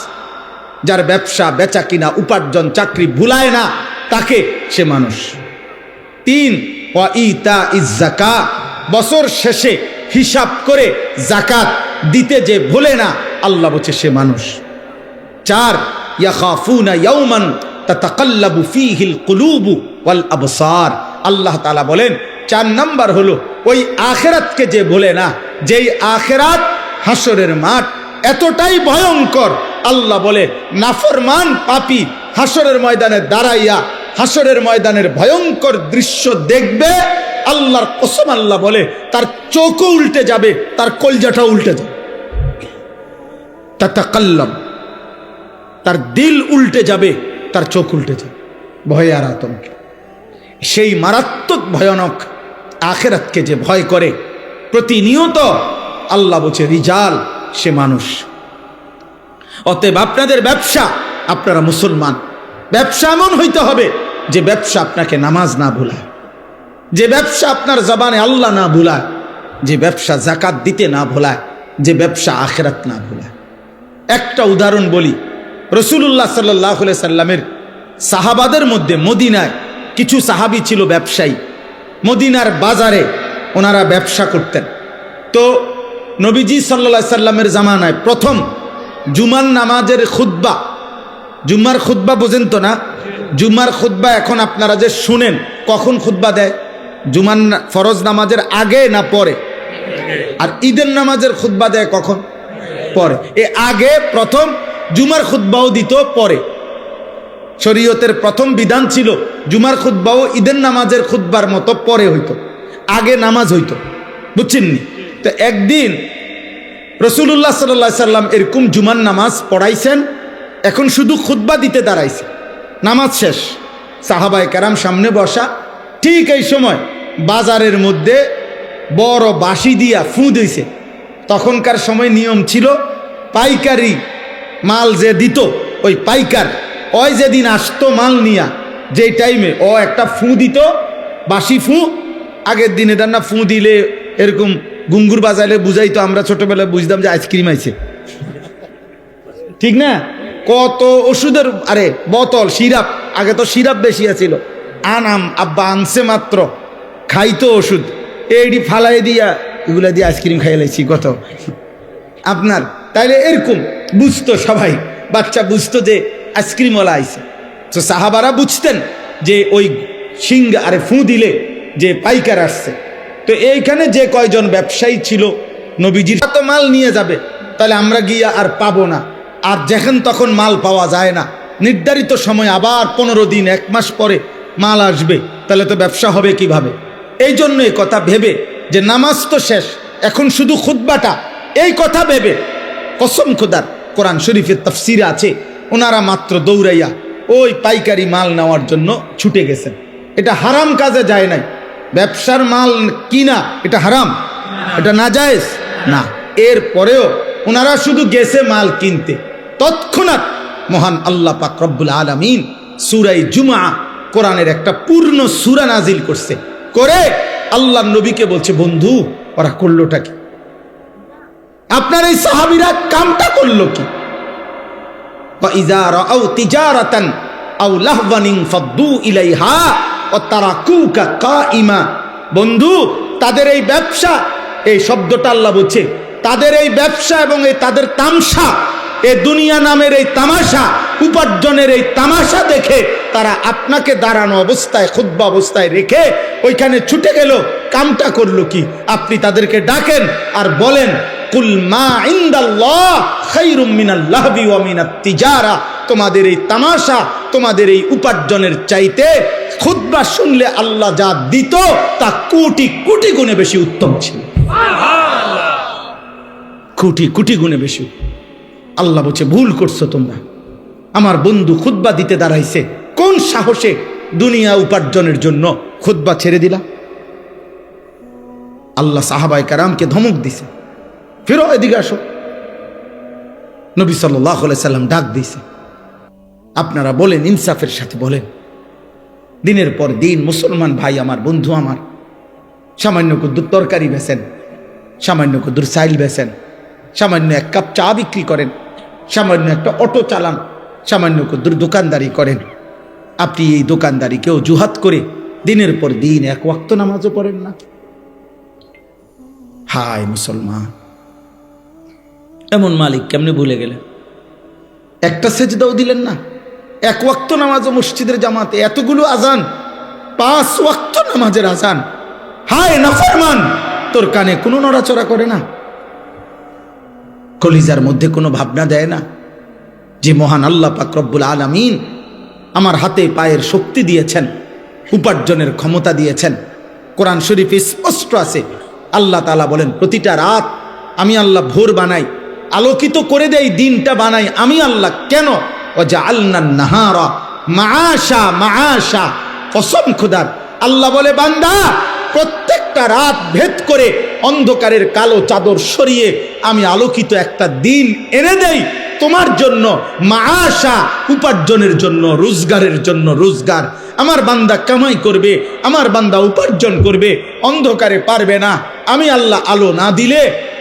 Speaker 2: যার ব্যবসা বেচা কিনা উপার্জন চাকরি ভুলায় না, তাকে সে মানুষ। 3, ওয়া ইতা ইজ যাকাত, বছর শেষে হিসাব করে জাকাত দিতে যে ভোলে না, আল্লাহ বলছে সে মানুষ। 4 ইয়াখাফুনা ইয়াওমান তাতাকাল্লাবু ফীহিল কুলুবু ওয়াল আবসার। আল্লাহ তাআলা বলেন 4 নাম্বার হলো ওই আখিরাতকে যে ভোলে না, যেই আখিরাত হাসরের মাঠ এতটাই ভয়ঙ্কর, আল্লাহ বলে নাফরমান পাপী হাসরের ময়দানে দাঁড়াইয়া হাসরের ময়দানের ভয়ঙ্কর দৃশ্য দেখবে, আল্লাহর কসম আল্লাহ বলে তার চোখও উল্টে যাবে, তার কলজাটাও উল্টে যাবে। তাতাকাল্লাম, তার দিল উল্টে যাবে, তার চোখ উল্টে যাবে ভয়ে আর আতঙ্কে। সেই মারাত্মক ভয়ানক আখিরাতকে যে ভয় করে প্রতিনিয়ত, আল্লাহ বলছে রিজাল, সে মানুষ। অতএব আপনাদের ব্যবসা, আপনারা মুসলমান, ব্যবসা এমন হইতে হবে যে ব্যবসা আপনাকে নামাজ না ভুলায়, যে ব্যবসা আপনার জবানে আল্লাহ না ভুলায়, যে ব্যবসা জাকাত দিতে না ভোলায়, যে ব্যবসা আখিরাত না ভোলায়। একটা উদাহরণ বলি, রাসূলুল্লাহ সাল্লাল্লাহু আলাইহি সাল্লামের সাহাবাদের মধ্যে মদিনায় কিছু সাহাবী ছিল ব্যবসায়ী, মদিনার বাজারে ওনারা ব্যবসা করতেন। তো নবীজি সাল্লাল্লাহু আলাইহি সাল্লামের জামানায় প্রথম জুমার নামাজের খুতবা, জুমার খুতবা বোঝেন তো না? জুমার খুতবা এখন আপনারা যে শুনেন, কখন খুতবা দেয়? জুমার ফরজ নামাজের আগে না পরে? আর ঈদের নামাজের খুতবা দেয় কখন? পরে। এ আগে প্রথম জুমার খুতবাও দিত, পরে। শরীয়তের প্রথম বিধান ছিল জুমার খুতবাও ঈদের নামাজের খুতবার মতো পরে হইতো, আগে নামাজ হইতো, বুঝছেননি? তো একদিন রাসূলুল্লাহ সাল্লাল্লাহু আলাইহি সাল্লাম এরকম জুমার নামাজ পড়াইছেন, এখন শুধু খুতবা দিতে দাঁড়াইছে, নামাজ শেষ, সাহাবায়ে কেরাম সামনে বসা। ঠিক এই সময় বাজারের মধ্যে বড় বাঁশি দিয়া ফু দিয়েছে। তখনকার সময় নিয়ম ছিল পাইকারি মাল যে দিত, ওই পাইকার ওই যেদিন আসতো মাল নিয়া, যেই টাইমে ও একটা ফু দিত, বাঁশি ফু। আগের দিন এটা না ফু দিলে এরকম গুঙ্গুর বাজাইলে বুঝাইতো, আমরা ছোটবেলায় বুঝতাম যে আইসক্রিম আইছে, ঠিক না? কত ওষুধের আরে বোতল, সিরাপ, আগে তো সিরাপ বেশি আছিল, আনাম আব্বা আনছে মাত্র, খাইতো ওষুধ, এইটি ফালাই দিয়া এগুলা দিয়ে আইসক্রিম খাইয়ে লাইছি কত আপনার। তাইলে এরকম বুঝতো সবাই, বাচ্চা বুঝতো যে আইসক্রিমওয়ালা আইছে। তো সাহাবারা বুঝতেন যে ওই সিং আরে ফু দিলে যে পাইকার আসছে। তো এইখানে যে কয়জন ব্যবসায়ী ছিল, নবীজির তো মাল নিয়ে যাবে, তাহলে আমরা গিয়া আর পাবো না, আর যেখান তখন মাল পাওয়া যায় না, নির্ধারিত সময় আবার 15 দিন 1 মাস পরে মাল আসবে, তাহলে তো ব্যবসা হবে কিভাবে? এই জন্য এই কথা ভেবে যে নামাজ তো শেষ, এখন শুধু খুতবাটা, এই কথা ভেবে কসম খোদার কোরআন শরীফের তাফসিরে আছে, ওনারা মাত্র দৌড়াইয়া ওই পাইকারি মাল নেওয়ার জন্য ছুটে গেছেন। এটা হারাম কাজে যায় নাই, ব্যবসার মাল কিনা এটা হারাম, এটা নাজায়েজ না। এরপরেও ওনারা শুধু গেছে মাল কিনতে, তৎক্ষণাৎ মহান আল্লাহ পাক রব্বুল আলামিন সূরা জুমআ, কোরআনের একটা পূর্ণ সূরা নাজিল করছে, করে আল্লাহর নবীকে বলছে, বন্ধু ওরা করলোটা কি? আপনার এই সাহাবীরা কামটা করলো কি? ইযা রাআউ তিজারাতান আও লাহওয়ান ফাদ্দু ইলাইহা ওয়া তারাকুকা কাইমা। বন্ধু, তাদের এই ব্যবসা, এই শব্দটা আল্লাহ বলছে, তাদের এই ব্যবসা এবং এই তাদের তামসা, এই দুনিয়া নামের এই তামাশা, উপার্জনের এই তামাশা দেখে তারা আপনাকে দাঁড়ানো অবস্থায়, খুতবা অবস্থায় রেখে ওইখানে ছুটে গেল। কামটা করলো কি? আপনি তাদেরকে ডাকেন আর বলেন, কুল মা ইনদাল্লাহ খায়রুম মিনাল লাহবি ওয়া মিনাত তিজারা। তোমাদের এই তামাশা, তোমাদের এই উপার্জনের চাইতে খুতবা শুনলে আল্লাহ যা দিত তা কোটি কোটি গুণে বেশি উত্তম ছিল, কোটি কোটি গুণে বেশি। আল্লাহ বলছে, ভুল করছো তোমরা। আমার বন্ধু খুতবা দিতে দাঁড়াইছে, কোন সাহসে দুনিয়া উপার্জনের জন্য খুতবা ছেড়ে দিলা? আল্লাহ সাহাবায়ে কেরামকে ধমক দিছে, ফিরো, এদিকে আসো। নবী সাল্লাল্লাহু আলাইহি সাল্লাম ডাক দিছে, আপনারা বলেন, ইনসাফের সাথে বলেন, দিনের পর দিন মুসলমান ভাই আমার, বন্ধু আমার, সামান্য কুদ্দুর তরকারি বেচেন, সামান্য কুদ্দুর চাইল বেচেন, সামান্য 1 কাপ চা বিক্রি করেন, সামান্য একটা অটো চালান, সামান্য কুদ্দুর দোকানদারি করেন। আপনি এই দোকানদারিকেও জুহাত করে দিনের পর দিন 1 ওয়াক্ত নামাজও পড়েন না। হায় মুসলমান,
Speaker 3: এমন মালিক কেমনে ভুলে গেলেন?
Speaker 2: একটা সেজদাও দিলেন না। এক ওয়াক্ত নামাজ মসজিদের জামাতে, এতগুলো আজান, 5 ওয়াক্ত নামাজের আজান। হায় নাফরমান, তোর কানে কোনো নড়াচড়া করে না, কলিজার মধ্যে কোনো ভাবনা দেয় না যে মহান আল্লাহ পাক রব্বুল আলামিন আমার হাতে পায়ের শক্তি দিয়েছেন, উপার্জনের ক্ষমতা দিয়েছেন। কোরআন শরীফে স্পষ্ট আছে, আল্লাহ তাআলা বলেন প্রতিটা রাত আমি আল্লাহ ভোর বানাই, আলোকিত করে দেই, দিনটা বানাই আমি আল্লাহ। কেন? ওয়াজআলনান নাহারা মাআশা, মাআশা, কসম খোদার। আল্লাহ বলে বান্দা, প্রত্যেকটা রাত ভেদ করে অন্ধকারের কালো চাদর সরিয়ে আমি আলোকিত একটা দিন এনে দেই তোমার জন্য, মাআশা, উপার্জনের জন্য, রোজগারের জন্য রোজগার। আমার বান্দা কামাই করবে, আমার বান্দা উপার্জন করবে, অন্ধকারে পারবে না। আমি আল্লাহ আলো না দিলে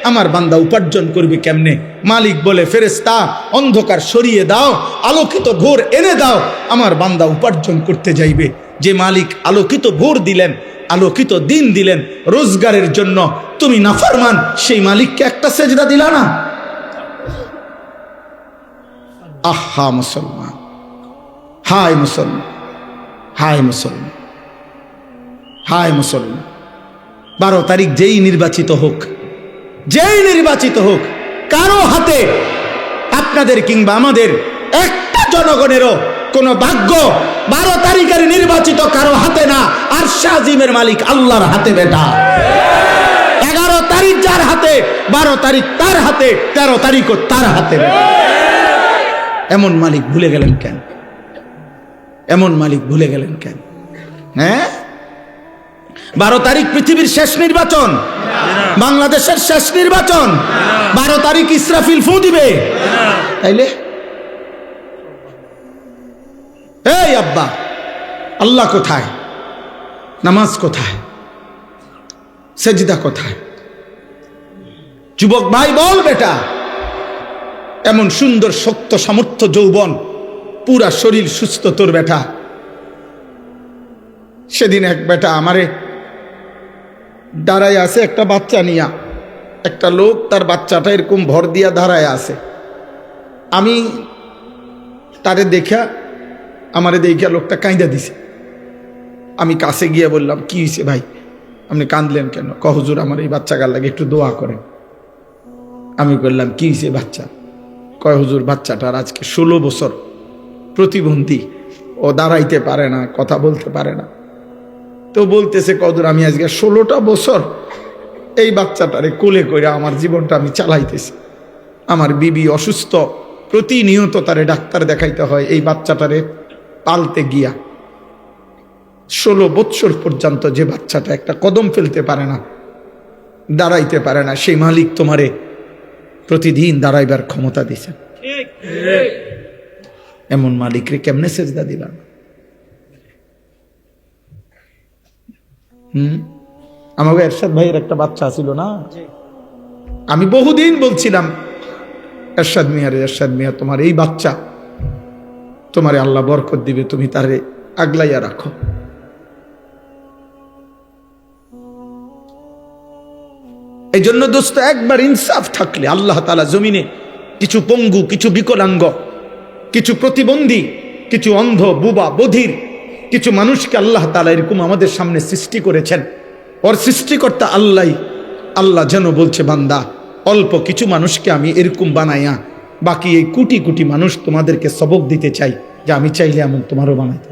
Speaker 2: আমার বান্দা উপার্জন করবে কেমনে? মালিক বলে ফেরেশতা অন্ধকার সরিয়ে দাও, আলোকিত ভোর এনে দাও, আমার বান্দা উপার্জন করতে যাইবে। যে মালিক আলোকিত ভোর দিলেন, আলোকিত দিন দিলেন রোজগারের জন্য, তুমি নাফরমান, সেই মালিককে একটা সেজদা দিলা না। আহা মুসলমান, হায় মুসলমান, হায় মুসলমান, হায় মুসলমান। 12 তারিখ যেই নির্বাচিত হোক, যেই নির্বাচিত হোক, কারো হাতে, আপনাদের কিংবা আমাদের একটা জনগণেরও কোনো ভাগ্য 12 তারিখের নির্বাচিত কারো হাতে না, আরশে আজিমের মালিক আল্লাহর হাতে বেটা। 11 তারিখ যার হাতে, 12 তারিখ তার হাতে, 13 তারিখও তার হাতে। এমন মালিক ভুলে গেলেন কেন? এমন মালিক ভুলে গেলেন কেন? হ্যাঁ, 12 তারিখ পৃথিবীর শেষ নির্বাচন, বাংলাদেশের শেষ নির্বাচন। 12 তারিখ ইসরাফিল ফু দিবে, তাইলে এই আব্বা, আল্লাহ কোথায়? নামাজ কোথায়? সেজদা কোথায়? যুবক ভাই বল বেটা, এমন সুন্দর শক্ত সামর্থ্য যৌবন, পুরা শরীর সুস্থ তোর বেটা। সেদিন এক বেটা আমারে দাঁড়ায় আছে, একটা বাচ্চা নিয়া, একটা লোক তার বাচ্চাটা এরকম ভর দিয়া দাঁড়ায় আছে। আমি তারে দেখা, আমারে দেখা লোকটা কাঁদা দিছে। আমি কাছে গিয়ে বললাম, কি হয়েছে ভাই, আপনি কাঁদলেন কেন? হুজুর আমার এই বাচ্চাটার লাগে একটু দোয়া করেন। আমি বললাম কি হয়েছে বাচ্চা? হুজুর বাচ্চাটার আজকে 16 বছর, প্রতিবন্ধী, ও দাঁড়াইতে পারে না, কথা বলতে পারে না। তো বলতেছে হুজুর আমি আজকে 16টা বছর এই বাচ্চাটারে কোলে করে আমার জীবনটা আমি চালাইতেছি। আমার বিবি অসুস্থ, প্রতিনিয়ত তারে ডাক্তার দেখাইতে হয় এই বাচ্চাটারে পালতে গিয়া। 16 বছর পর্যন্ত যে বাচ্চাটা একটা কদম ফেলতে পারে না, দাঁড়াইতে পারে না, সেই মালিক তোমারে প্রতিদিন দাঁড়াইবার ক্ষমতা দিছেন। এমন মালিকরে কেমনে সেজদা দিলাম? আমাকে এরশাদ ভাইয়ের একটা বাচ্চা ছিল না, আমি বহুদিন বলছিলাম এরশাদ মিয়ারে, এরশাদ মিয়া তোমার এই বাচ্চা, তোমারে আল্লাহ বরকত দিবে, তুমি তারে আগলাইয়া রাখো। এই জন্য দোস্ত, একবার ইনসাফ থাকলে আল্লাহ তাআলা জমিনে কিছু পঙ্গু, কিছু বিকলাঙ্গ, কিছু প্রতিবন্ধী, কিছু অন্ধ, বুবা, বধির কিছু মানুষকে আল্লাহ তাআলা এরকম আমাদের সামনে সৃষ্টি করেছেন। ওর সৃষ্টিকর্তা আল্লাহ যেন বলছে, বান্দা অল্প কিছু মানুষকে আমি এরকম বানাইয়া বাকি এই কোটি কোটি মানুষ তোমাদেরকে সবক দিতে চাই যে আমি চাইলে এমন তোমারও বানাইতে,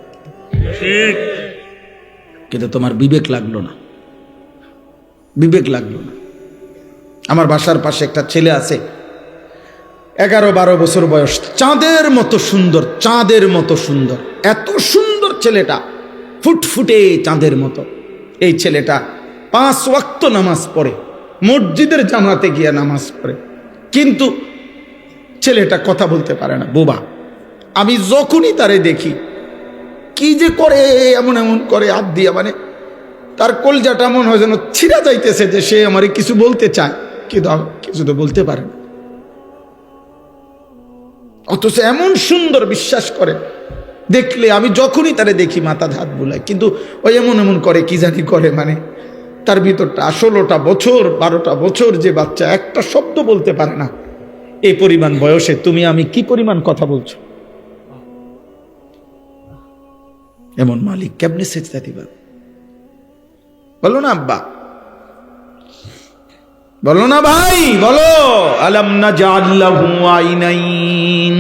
Speaker 2: কিন্তু তোমার বিবেক লাগলো না, বিবেক লাগলো না। আমার বাসার পাশে একটা ছেলে আছে, 11-12 বছর বয়স, চাঁদের মতো সুন্দর, চাঁদের মতো সুন্দর, এত সুন্দর ছেলেটা, ফুটফুটে চাঁদের মতো। এই ছেলেটা 5 ওয়াক্ত নামাজ পড়ে, মসজিদের জামাতে গিয়ে নামাজ পড়ে, কিন্তু ছেলেটা কথা বলতে পারে না, বোবা। আমি যখনই তারে দেখি কি যে করে, এমন এমন করে হাত দিয়া, মানে তার কলজাটা মনে হয় যেন ছিঁড়া যাইতেছে, যে সে আমারে কিছু বলতে চায়, কিন্তু কিছু তো বলতে পারে না। অথচ এমন সুন্দর, বিশ্বাস করে দেখলে আমি যখনই তারে দেখি মাথা হাত বুলাই, কিন্তু ওই এমন এমন করে, কি জানি করে, মানে তার ভিতরটা 16টা বছর 12টা বছর যে বাচ্চা একটা শব্দ বলতে পারে না, এই পরিমাণ বয়সে তুমি আমি কি পরিমাণ কথা বলছো? এমন মালিক কেমনে সেজদা দিবা? বলো না আব্বা, বলো না ভাই, বলো। আলাম নাজআল লাহু আইনাইন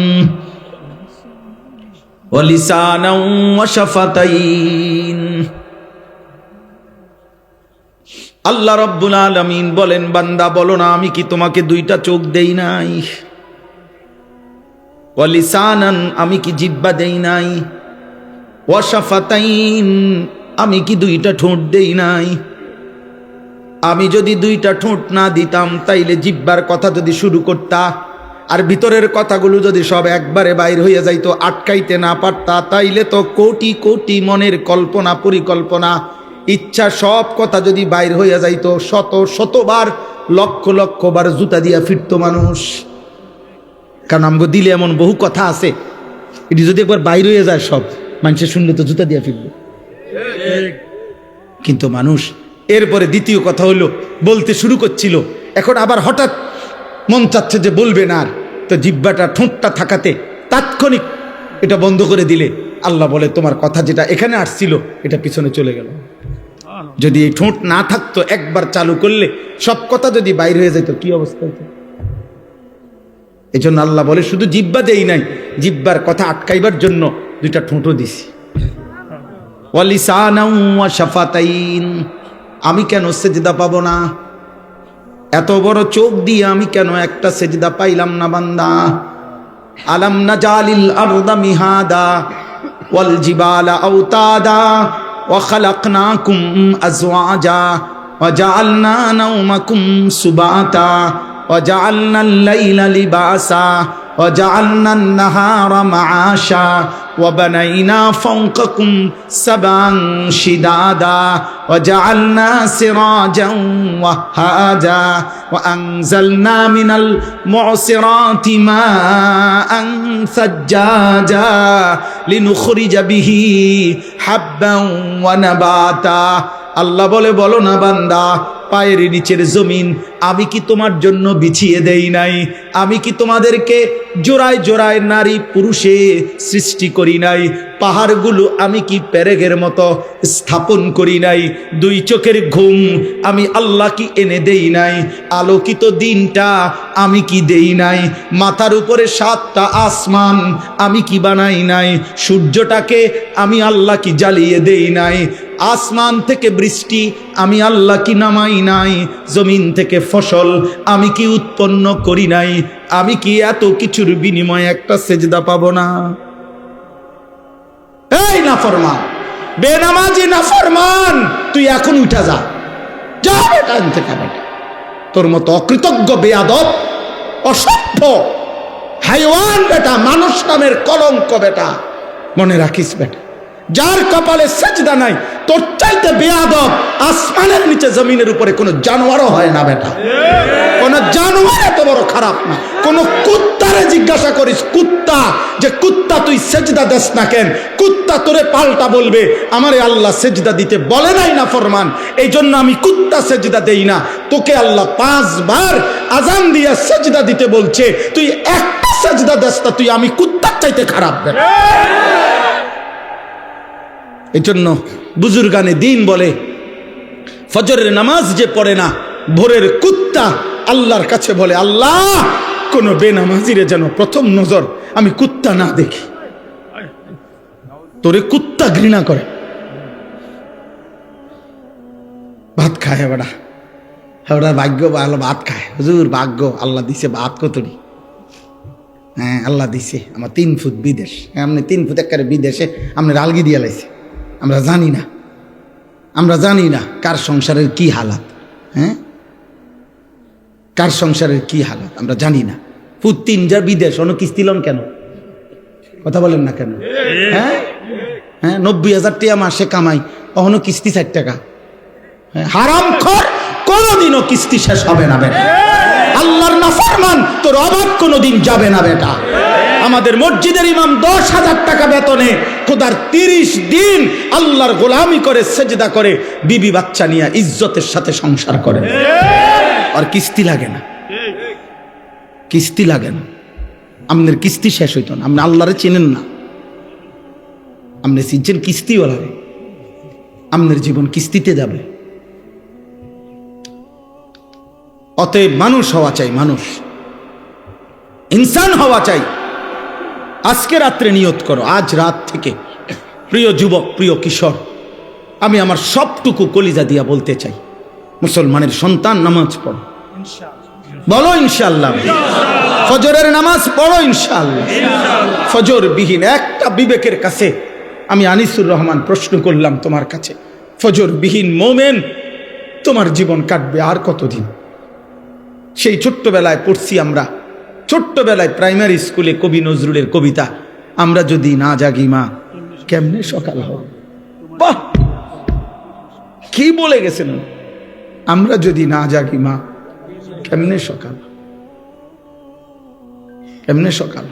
Speaker 2: ওয়া লিসানান ওয়া শাফাতাইন। আল্লাহ রাব্বুল আলামিন বলেন, বান্দা বলো না আমি কি তোমাকে দুইটা চোখ দেই নাই? ওয়া লিসানান, আমি কি জিহ্বা দেই নাই? ওয়া শাফাতাইন, আমি কি দুইটা ঠোঁট দেই নাই? আমি যদি দুইটা ঠোঁট না দিতাম, তাইলে জিহ্বার কথা যদি শুরু করতা আর ভিতরের কথাগুলো যদি সব একবারে বাইর হইয়া যাইতো, আটকাইতে না পারতা, তাইলে তো কোটি কোটি মনের কল্পনা পরিকল্পনা ইচ্ছা সব কথা যদি বাইর হইয়া যাইতো, শত শতবার লক্ষ লক্ষ বার জুতা দিয়া ফিরতো মানুষ। কারণ আমগো দিলে এমন বহু কথা আছে, এটি যদি একবার বাইর হইয়া যায় সব, মানুষের শুনলে তো জুতা দিয়া ফিরবে। কিন্তু মানুষ এরপরে দ্বিতীয় কথা হইল, বলতে শুরু করছিল, এখন আবার হঠাৎ মন চাচ্ছে যে বলবে না, আর তো জিহ্বাটা ঠোঁটটা থাকাতে তাৎক্ষণিক এটা বন্ধ করে দিলে আল্লাহ বলে তোমার কথা যেটা এখানে আসছিল এটা পিছনে চলে গেল। যদি এই ঠোঁট না থাকতো, একবার চালু করলে সব কথা যদি বাইর হয়ে যেত, কি অবস্থা হতো? এই জন্য আল্লাহ বলে শুধু জিহ্বা দেই নাই, জিহ্বার কথা আটকাইবার জন্য দুইটা ঠোঁটও দিছি। ওয়া লিসানান ওয়া শাফাতাইন, আমি কেন সেজদা পাবো না? এত বড় চোখ দিয়ে আমি কেন একটা সেজদা পাইলাম না বান্দা? আলাম নাজালিল আরদা মিহাদা ওয়াল জিবালা আওতাদা ওয়া খালাকনাকুম আজওয়াজা ওয়া জাআলনা নাওমাকুম সুবাতা ওয়া জাআলনাল লাইলা লিবাসা ওয়া জাআলনান নাহারা মাআশা ওয়া বানাইনা ফাওকাকুম সাবান শিদাদা ওয়া জাআলনা সিরাজান ওয়াহাজা ওয়া আনজালনা মিনাল মু'সিরাতি মাআন সাজ্জাজা লিনুখরিজা বিহি হাব্বান ওয়া নাবাতা। আল্লাহ বলে, বলো না বান্দা, পায়ের নিচের জমিন আমি কি তোমার জন্য বিছিয়ে দেই নাই? আমি কি তোমাদেরকে জোড়ায় জোড়ায় নারী পুরুষে সৃষ্টি করি নাই? পাহাড়গুলো আমি কি পেরেকের মতো স্থাপন করি নাই? দুই চোখের ঘুম আমি আল্লাহ কি এনে দেই নাই? আলোকিত দিনটা আমি কি দেই নাই? মাথার উপরে 7টা আসমান আমি কি বানাই নাই? সূর্যটাকে আমি আল্লাহ কি জ্বালিয়ে দেই নাই? আসমান থেকে বৃষ্টি আমি আল্লাহ কি নামাই নাই? জমিন থেকে ফসল আমি কি উৎপন্ন করি নাই? আমি কি এত কিছুর বিনিময়ে একটা সেজদা পাবো না? এই নাফরমান, বেনামাজি নাফরমান, তুই এখন উঠা যা, যা বেটা আনতে বেটা। তোর মতো অকৃতজ্ঞ বেয়াদব অসভ্য হাইওয়ান বেটা, মানুষ নামের কলঙ্ক বেটা, মনে রাখিস বেটা, যার কপালে সেজদা নাই তোর চাইতে বেয়াদব আসমানের নিচে জমিনের উপরে কোনো জানোয়ারও হয় না বেটা। কোন জানোয়ার এত বড় খারাপ না। কোন কুত্তারে জিজ্ঞাসা করিস, কুত্তা যে কুত্তা তুই সেজদা দেস না কেন? কুত্তা তোরে পাল্টা বলবে আমারে আল্লাহ সেজদা দিতে বলে নাই না ফরমান, এই জন্য আমি কুত্তা সেজদা দেই না। তোকে আল্লাহ 5 বার আজান দিয়ে সেজদা দিতে বলছে, তুই একটা সেজদা দেস না, তুই আমি কুত্তার চাইতে খারাপ বেটা। এই জন্য বুজুর্গানে দিন বলে, ফজরের নামাজ যে পড়ে না, ভোরের কুত্তা আল্লাহর কাছে বলে, আল্লাহ কোন বেনামাজিরে যেন প্রথম নজর আমি কুত্তা না দেখি। তোরে কুত্তা ঘৃণা করে। ভাত খায় বেড়া, ওরা ভাগ্য ভালো ভাত খায়। হুজুর ভাগ্য আল্লাহ দিছে ভাত কতটি। হ্যাঁ আল্লাহ দিছে, আমার 3 ফুট বিদেশ, আপনি 3 ফুট একেবারে বিদেশে আপনি রালগি দিয়ে লাইছে। আমরা জানি না, আমরা জানি না কার সংসারের কি হালাত। হ্যাঁ, কার সংসারের কি হালাত আমরা জানি না। ফুট 3 যা বিদেশ, অন্য কিস্তি লন কেন? কথা বলেন না কেন? হ্যাঁ হ্যাঁ, 90,000 টাকা মাসে কামাই, অহনো কিস্তি 60 টাকা। হারামখোর, কোনোদিনও কিস্তি শেষ হবে না বেটা। আল্লাহর নাফরমান, তোর অভাব কোনোদিন যাবে না বেটা। আমাদের মসজিদের ইমাম 10,000 টাকা বেতনে খোদার 30 দিন আল্লাহর গোলামি করে সেজদা করে বিবি বাচ্চা নিয়ে ইজ্জতের সাথে সংসার করে, আর কিস্তি লাগে না, কিস্তি লাগে না। আপনার কিস্তি শেষ হইতো না, আপনি আল্লাহরে চেনেন না, আপনি চিনছেন কিস্তিওয়ালারে, আপনার জীবন কিস্তিতে যাবে। অতএব মানুষ হওয়া চাই, মানুষ ইনসান হওয়া চাই। আজকে রাত্রে নিয়ত করো, আজ রাত থেকে প্রিয় যুবক, প্রিয় কিশোর, আমি আমার সবটুকু কলিজা দিয়া বলতে চাই, মুসলমানের সন্তান নামাজ পড়ো, বলো ইনশাআল্লাহ। ফজরের নামাজ পড়ো ইনশাআল্লাহ। ফজর বিহীন একটা বিবেকের কাছে আমি আনিসুর রহমান প্রশ্ন করলাম তোমার কাছে, ফজর বিহীন মোমেন তোমার জীবন কাটবে আর কতদিন? সেই ছোট্টবেলায় পড়ছি আমরা, ছোট্টবেলায় প্রাইমারি স্কুলে কবি নজরুলের কবিতা, আমরা যদি না জাগি মা কেমনে সকাল হবে। বাহ, কি বলে গেছেন, আমরা যদি না জাগি মা কেমনে সকাল, কেমনে সকাল।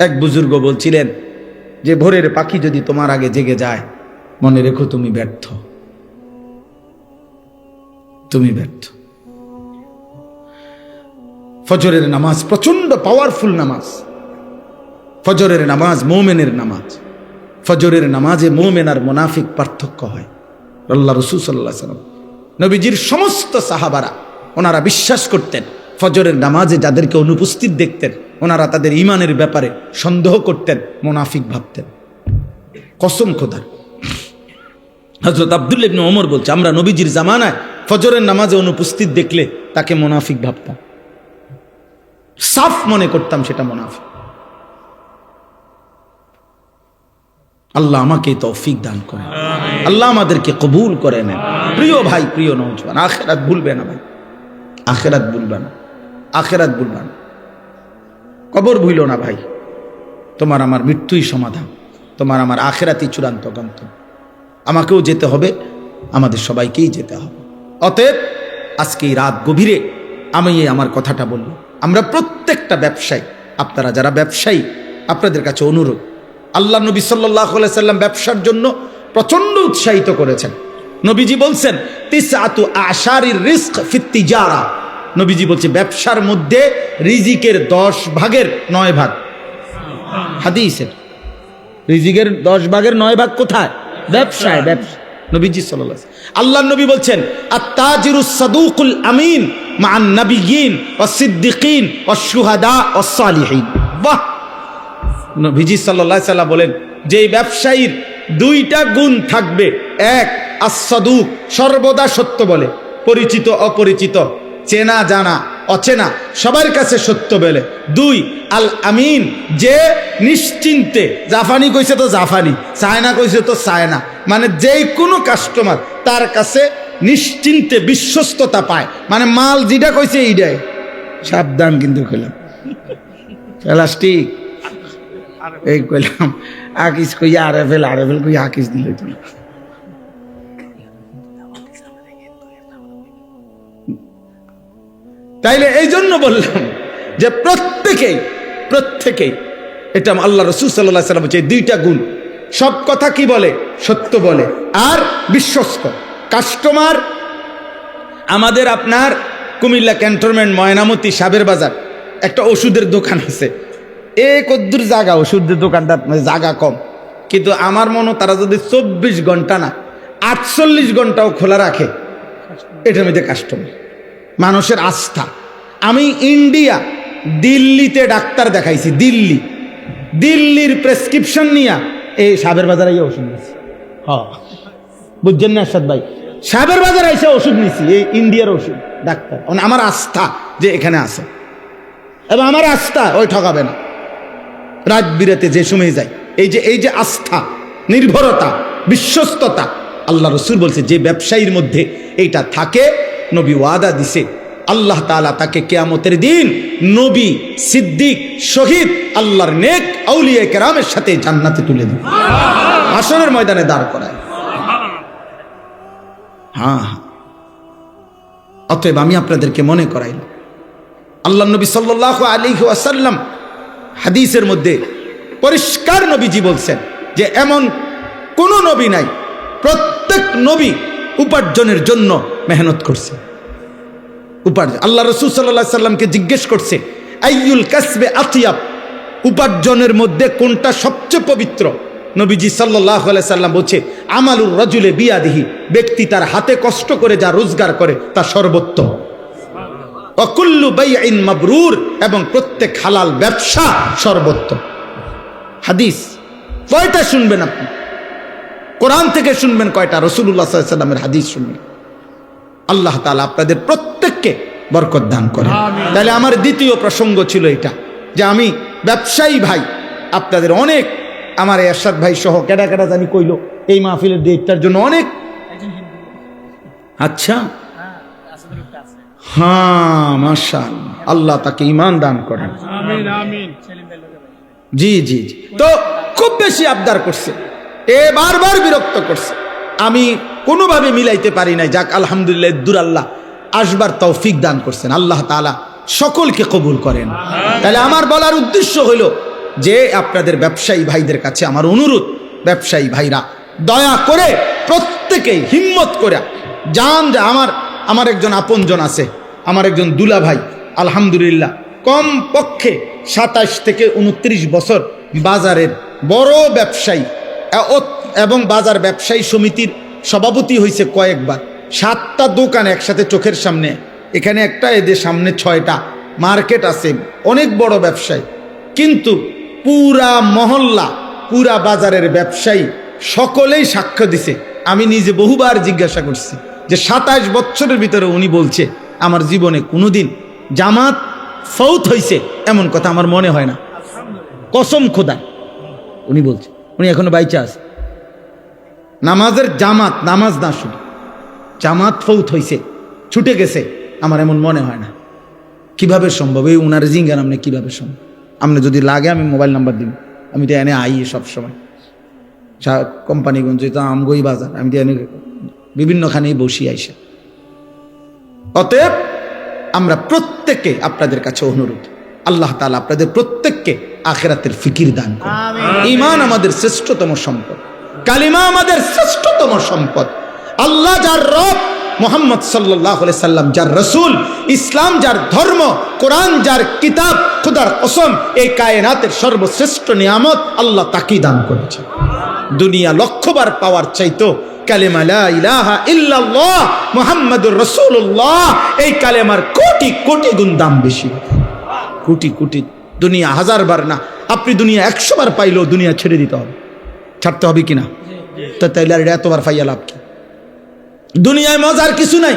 Speaker 2: এক বুজুর্গ বলছিলেন যে ভোরের পাখি যদি তোমার আগে জেগে যায়, মনে রেখো তুমি ব্যর্থ, তুমি ব্যর্থ। ফজরের নামাজ প্রচন্ড পাওয়ারফুল নামাজ, ফজরের নামাজ মোমেনের নামাজ। ফজরের নামাজে মোমেন আর মুনাফিক পার্থক্য হয়। আল্লাহ রাসূল সাল্লাল্লাহু আলাইহি ওয়াসাল্লাম, নবীজির সমস্ত সাহাবারা ওনারা বিশ্বাস করতেন, ফজরের নামাজে যাদেরকে অনুপস্থিত দেখতেন ওনারা তাদের ঈমানের ব্যাপারে সন্দেহ করতেন, মুনাফিক ভাবতেন। কসম খোদার, হযরত আব্দুল্লাহ ইবনে ওমর বলছে, আমরা নবীজির জামানায় ফজরের নামাজে অনুপস্থিত দেখলে তাকে মুনাফিক ভাবতাম, সাফ মনে করতাম সেটা মুনাফিক। আল্লাহ আমাকে তৌফিক দান করেন, আল্লাহ আমাদেরকে কবুল করে নেন। প্রিয় ভাই, প্রিয় নওজওয়ান, আখিরাত ভুলবে না ভাই, আখিরাত ভুলবে না, আখিরাত ভুলবে না, কবর ভুলো না ভাই। তোমার আমার মৃত্যুই সমাধান, তোমার আমার আখিরাতই চূড়ান্ত গন্তব্য। আমাকেও যেতে হবে, আমাদের সবাইকেই যেতে হবে। অতএব আজকে এই রাত গভীরে আমি আমার কথাটা বলব, আমরা প্রত্যেকটা ব্যবসায়ী, আপনারা যারা ব্যবসায়ী, আপনাদের কাছে অনুরোধ, আল্লাহ নবী সাল্লাল্লাহু আলাইহি সাল্লাম ব্যবসার জন্য প্রচন্ড উৎসাহিত করেছেন। নবীজি বলছেন তিসআতু আশারির রিজক ফিত তিজারা, নবীজি বলছে ব্যবসার মধ্যে রিজিকের 10 ভাগের 9 ভাগ, হাদিসের রিজিকের 10 ভাগের 9 ভাগ কোথায়? ব্যবসায়, ব্যবসা। নবীজি সাল্লাল্লাহু আলাইহি ওয়াসাল্লাম, আল্লাহর নবী বলছেন আত-তাজিরুস সাদুকুল আমিন মা'আন নাবিয়্যিন ওয়াস সিদ্দিকিন ওয়াস শুহাদা ওয়াস সালিহিন। বাহ, নবীজি সাল্লাল্লাহু আলাইহি ওয়াসাল্লাম বলেন যেই ব্যবসায়ীর 2টা গুণ থাকবে, এক আস-সাদুক, সর্বদা সত্য বলে, পরিচিত অপরিচিত, চেনা জানা অচেনা সবার কাছে সত্য বলে। 2 আল আমিন, যে নিশ্চিন্তে, জাফানি কইছে তো জাফানি, চায়না কইছে তো চায়না, মানে যেই কোনো কাস্টমার তার কাছে নিশ্চিন্তে বিশ্বস্ততা পায়, মানে মাল যেটা কইছে এইটাই। সাবধান কিন্তু কইলাম, প্লাস্টিক এই কইলাম, আকিস কইয়া আরেফেল কইয়া আকিস দিল। তাইলে এই জন্য বললাম যে প্রত্যেকেই এটা আল্লাহ রাসূল সাল্লাল্লাহু আলাইহি ওয়াসাল্লাম বলছে 2টা গুণ, সব কথা কি বলে? সত্য বলে, আর বিশ্বস্ত। কাস্টমার আমাদের আপনার কুমিল্লা ক্যান্টনমেন্ট ময়নামতি সাবের বাজার একটা ওষুধের দোকান আছে, কদ্দুর জায়গা, ওষুধের দোকানটা জায়গা কম, কিন্তু আমার মনে তারা যদি 24 ঘন্টা না 48 ঘন্টাও খোলা রাখে, এটার মধ্যে কাস্টমার, মানুষের আস্থা। আমি ইন্ডিয়া দিল্লিতে ডাক্তার দেখাইছি, দিল্লির প্রেসক্রিপশন নিয়ে এই সাবের বাজারে ওষুধ নিয়েছি। হ্যাঁ, বুঝছেন না আরশাদ ভাই, সাবের বাজারে এসে ওষুধ নিয়েছি, এই ইন্ডিয়ার ওষুধ ডাক্তার। আমার আস্থা যে এখানে আছে, এবং আমার আস্থা ওই ঠকাবে না, রাত বিরাতে যে সময় যায়। এই যে আস্থা, নির্ভরতা, বিশ্বস্ততা, আল্লাহ রাসূল বলছে যে ব্যবসায়ীর মধ্যে এইটা থাকে, নবী ওয়াদা দিছে আল্লাহ তাআলা তাকে কিয়ামতের দিন নবী, সিদ্দিক, শহীদ, আল্লাহর নেক আউলিয়া কেরামের সাথে জান্নাতে তুলে দিবে, হাসরের ময়দানে দাঁড় করায়। হ্যাঁ, অতএব আমি আপনাদেরকে মনে করাইলাম, আল্লাহ নবী সাল্লাল্লাহু আলাইহি ওয়াসাল্লাম হাদিসের মধ্যে পরিষ্কার নবীজি বলছেন যে এমন কোন নবী নাই, প্রত্যেক নবী উপার্জনের জন্য মেহনত করছে। উপার্জন, আল্লাহ রাসূল সাল্লাল্লাহু আলাইহি সাল্লামকে জিজ্ঞেস করছে আইয়ুল কাসবে আতিয়াব, উপার্জনের মধ্যে কোনটা সবচেয়ে পবিত্র? নবীজি সাল্লাল্লাহু আলাইহি সাল্লাম বলছে আমালুর রাজুলে বিয়াদিহি, ব্যক্তি তার হাতে কষ্ট করে যা রোজগার করে তা সর্বোত্তম। অকুল্লু বাইইন মাবরুর, এবং প্রত্যেক হালাল ব্যবসা সর্বোত্তম। হাদিস কয়টা শুনবেন আপনি? কোরআন থেকে শুনবেন কয়টা? রাসূলুল্লাহ সাল্লাল্লাহু আলাইহি সাল্লামের হাদিস শুনবেন। আল্লাহ তাআলা আপনাদের প্রত্যেককে বরকত দান করেন। তাহলে আমার দ্বিতীয় প্রসঙ্গ ছিল এটা, যে আমি ব্যবসায়ী ভাই আপনাদের অনেক, আমার এরশাদ ভাই সহ কেডা কেডা জানি কইল এই মাহফিলের ডেটটার জন্য অনেক। আচ্ছা, হ্যাঁ, মাশাআল্লাহ, আল্লাহ তাকে ঈমান দান করেন। আমিন আমিন। জি জি জি। তো খুব বেশি আবদার করছে, বারবার বিরক্ত করছে, আমি কোনোভাবে মিলাইতে পারি নাই। যাক আলহামদুলিল্লাহ, দূর আল্লাহ আসবার তৌফিক দান করছেন। আল্লাহ তাআলা সকলকে কবুল করেন। তাহলে আমার বলার উদ্দেশ্য হলো যে আপনাদের ব্যবসায়ী ভাইদের কাছে আমার অনুরোধ, ব্যবসায়ী ভাইরা দয়া করে প্রত্যেকেই হিম্মত করে যান। যে আমার একজন আপনজন আছে, আমার একজন দুলা ভাই, আলহামদুলিল্লাহ কম পক্ষে 27 থেকে 29 বছর বাজারের বড় ব্যবসায়ী, এবং বাজার ব্যবসায়ী সমিতির সভাপতি হয়েছে কয়েকবার। 7টা দোকান একসাথে চোখের সামনে, এখানে একটা, এদের সামনে 6টা, মার্কেট আছে, অনেক বড় ব্যবসায়ী। কিন্তু পুরা মহল্লা, পুরা বাজারের ব্যবসায়ী সকলেই সাক্ষ্য দিছে। আমি নিজে বহুবার জিজ্ঞাসা করছি যে 27 বছরের ভিতরে উনি বলছে আমার জীবনে কোনোদিন জামাত ফৌত হয়েছে এমন কথা আমার মনে হয় না, কসম খোদা। উনি বলছে, উনি এখনো বাইচা আছে। নামাজের জামাত, নামাজ না শুধু জামাত ফৌত হয়েছে, ছুটে গেছে, আমার এমন মনে হয় না। কিভাবে সম্ভব? এই উনার জিঙ্গান আপনি কিভাবে সম্ভব? আপনি যদি লাগে আমি মোবাইল নাম্বার দিব, আমি তো এনে আই সবসময় কোম্পানিগঞ্জ, তো আমগই বাজার, আমি তো এনে বিভিন্নখানেই বসি আইসা। অতএব আমরা প্রত্যেককে আপনাদের কাছে অনুরোধ, আল্লাহ তাআলা আপনাদের প্রত্যেককে আখিরাতের ফিকির দান করুন। ঈমান আমাদের শ্রেষ্ঠতম সম্পদ, কালিমা আমাদের শ্রেষ্ঠতম সম্পদ। আল্লাহ যার রব, মুহাম্মদ সাল্লাল্লাহু আলাইহি সাল্লাম যার রাসূল, ইসলাম যার ধর্ম, কোরআন যার কিতাব, খোদার কসম এই কায়নাতের সর্বশ্রেষ্ঠ নিয়ামত আল্লাহ তাকেই দান করেছে। দুনিয়া লক্ষবার পাওয়ার চাইতো কালেমা লা ইলাহা ইল্লাল্লাহ মুহাম্মাদুর রাসূলুল্লাহ, এই কালেমার কোটি কোটি গুণ দাম বেশি, কোটি কোটি। দুনিয়া 1000 বার না, আপনি দুনিয়া 100 বার পাইলেও দুনিয়া ছেড়ে দিতে হবে, ছাড়তে হবে কিনা? তো তাইলে আর এতবার পাইয়া লাভ কি? দুনিয়ায় মজার কিছু নাই,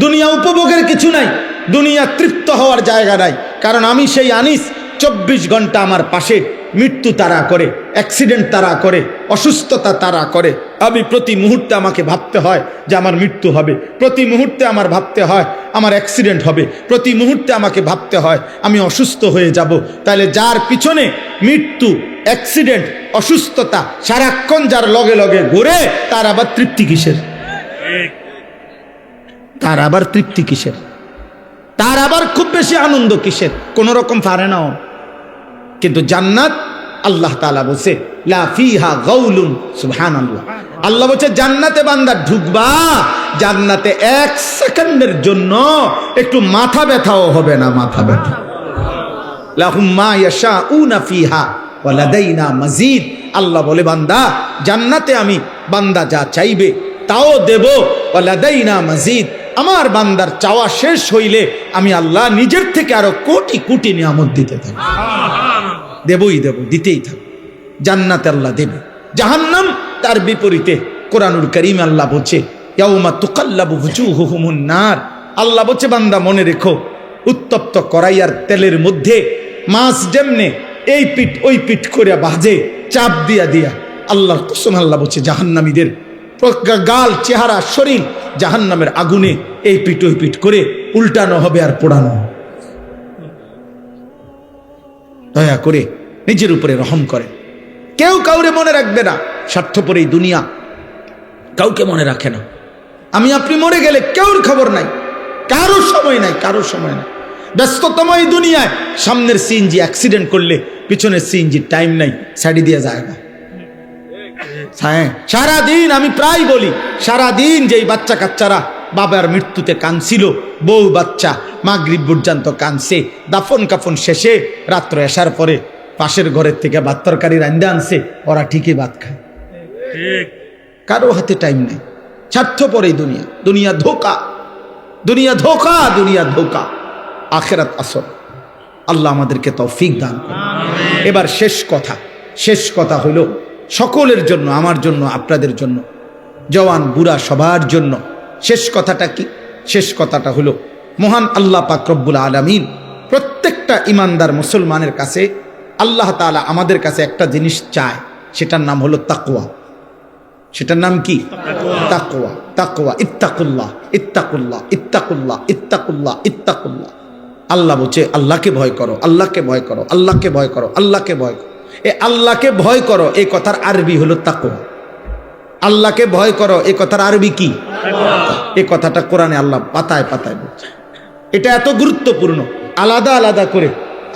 Speaker 2: দুনিয়া উপভোগের কিছু নাই, দুনিয়া তৃপ্ত হওয়ার জায়গা নাই। কারণ আমি সেই আনিস 24 ঘন্টা আমার পাশে মৃত্যু তাড়া করে, অ্যাক্সিডেন্ট তাড়া করে, অসুস্থতা তাড়া করে। আমি প্রতি মুহূর্তে আমাকে ভাবতে হয় যে আমার মৃত্যু হবে, প্রতি মুহূর্তে আমার ভাবতে হয় আমার অ্যাক্সিডেন্ট হবে, প্রতি মুহূর্তে আমাকে ভাবতে হয় আমি অসুস্থ হয়ে যাব। তাহলে যার পিছনে মৃত্যু, অ্যাক্সিডেন্ট, অসুস্থতা সারাক্ষণ যার লগে লগে ঘুরে, তার আবার তৃপ্তি কিসের? তার আবার তৃপ্তি কিসের? তার আবার খুব বেশি আনন্দ কিসের? কোন রকম পারে না। কিন্তু জান্নাত, আল্লাহ তাআলা বলছে লা ফিহা গাউলুন, সুবহানাল্লাহ। আল্লাহ বলছে জান্নাতে বান্দা ঢুকবা, জান্নাতে 1 সেকেন্ডের জন্য একটু মাথা ব্যথাও হবে না, মাথা ব্যথা। লাহুম মা ইয়াশাউনা ফিহা ওয়া লাদাইনা মাজিদ। আল্লাহ বলে বান্দা জান্নাতে আমি বান্দা যা চাইবে তাও দেব, ওয়া লাদাইনা মাজিদ। আমার বান্দার চাওয়া শেষ হইলে আমি আল্লাহ নিজের থেকে আরো কোটি কোটি নিয়ামত দিতে থাকি, দেবই দেব, দিতেই থাকবো। জান্নাতে আল্লাহ দেবে। জাহান্নাম তার বিপরীতে। কোরআনুল কারীম আল্লাহ বলছে ইয়াউমা তুকাল্লাবু ওয়ুজুহুহুমুন নার। আল্লাহ বলছে বান্দা মনে রেখো, উত্তপ্ত কড়াইয়ার তেলের মধ্যে মাছ যেমনে এই পিঠ ওই পিঠ করে ভাজে, চাপ দিয়া দিয়া, আল্লাহর কসম আল্লাহ বলছে জাহান্নামীদের গাল, চেহারা, শরীর জাহান্নামের আগুনে এই পিঠ ওই পিঠ করে উল্টানো হবে আর পোড়ানো। দয়া করে নিজের উপরে রহম করে। কেউ কাউরে মনে রাখবে না, স্বার্থপর এই দুনিয়া কাউকে মনে রাখে না। আমি আপনি মরে গেলে কেউর খবর নাই, কারো সময় নাই, কারো সময় নাই। ব্যস্ততম এই দুনিয়ায় সামনের সিএনজি অ্যাক্সিডেন্ট করলে পিছনের সিএনজি টাইম নাই, সাইডে দিয়ে যায় না। হ্যাঁ, সারাদিন আমি প্রায় বলি, সারাদিন যেই বাচ্চা কাচ্চারা বাবার মৃত্যুতে কাঁদছিল, বউ বাচ্চা মাগরিব পর্যন্ত কাঁদছে, দাফন কাফন শেষে রাত্র আসার পরে পাশের ঘরের থেকে ভাত তরকারি রান্দা আনছে, ওরা ঠিকই ভাত খায়। কারো হাতে টাইম নেই। স্বার্থপর এই দুনিয়া, দুনিয়া ধোকা, দুনিয়া ধোকা, দুনিয়া ধোকা, আখেরাত আসল। আল্লাহ আমাদেরকে তৌফিক দান করুন। এবার শেষ কথা হলো সকলের জন্য, আমার জন্য, আপনাদের জন্য, জওয়ান বুড়া সবার জন্য শেষ কথাটা কি? শেষ কথাটা হলো মহান আল্লাহ পাক রব্বুল আলামিন প্রত্যেকটা ইমানদার মুসলমানের কাছে, আল্লাহ তাআলা আমাদের কাছে একটা জিনিস চায়, সেটার নাম হলো তাকওয়া। সেটার নাম কি? তাকওয়া। তাকওয়া, ইত্তাকুল্লাহ, ইত্তাকুল্লাহ, ইত্তাকুল্লাহ, ইত্তাকুল্লাহ, ইত্তাকুল্লাহ। আল্লাহ বলছে আল্লাহকে ভয় করো, আল্লাহকে ভয় করো, আল্লাহকে ভয় করো, আল্লাহকে ভয় করো। এ আল্লাহকে ভয় করো এই কথার আরবি হলো তাকওয়া। আল্লাহকে ভয় করো এই কথার আরবি কি? এই কথাটা কোরআনে আল্লাহ পাতায় পাতায় বলছে। এটা এত গুরুত্বপূর্ণ, আলাদা আলাদা করে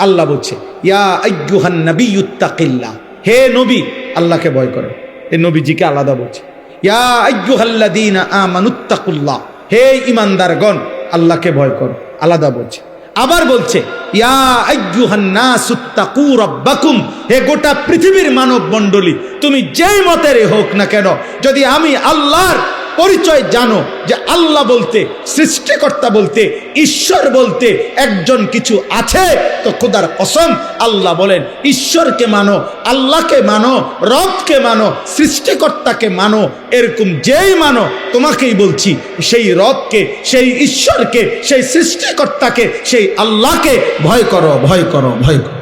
Speaker 2: আল্লাহ বলছে ইয়া আইয়ুহান নাবিয়্যুত্তাকিল্লাহ, হে নবী আল্লাহকে ভয় করো। এই নবীজিকে আলাদা বলছে ইয়া আইয়ুহাল্লাযীনা আমানুত্তাকুল্লাহ, হে ঈমানদারগণ আল্লাহকে ভয় করো, আলাদা বলছে। আবার বলছে ইয়া আইয়ুহান নাসুত্তাকু রাব্বাকুম, হে গোটা পৃথিবীর মানব মণ্ডলী তুমি যেই মতের হোক না কেন, যদি আমি আল্লাহর পরিচয় জানো যে আল্লাহ বলতে, সৃষ্টিকর্তা বলতে, ঈশ্বর বলতে একজন কিছু আছে, তো খোদার কসম আল্লাহ বলেন ঈশ্বরকে মানো, আল্লাহকে মানো, রবকে মানো, সৃষ্টিকর্তাকে মানো। এরকম যেই মানো, তোমাকেই বলছি সেই রবকে, সেই ঈশ্বরকে, সেই সৃষ্টিকর্তাকে, সেই আল্লাহকে ভয় করো, ভয় করো, ভয় করো।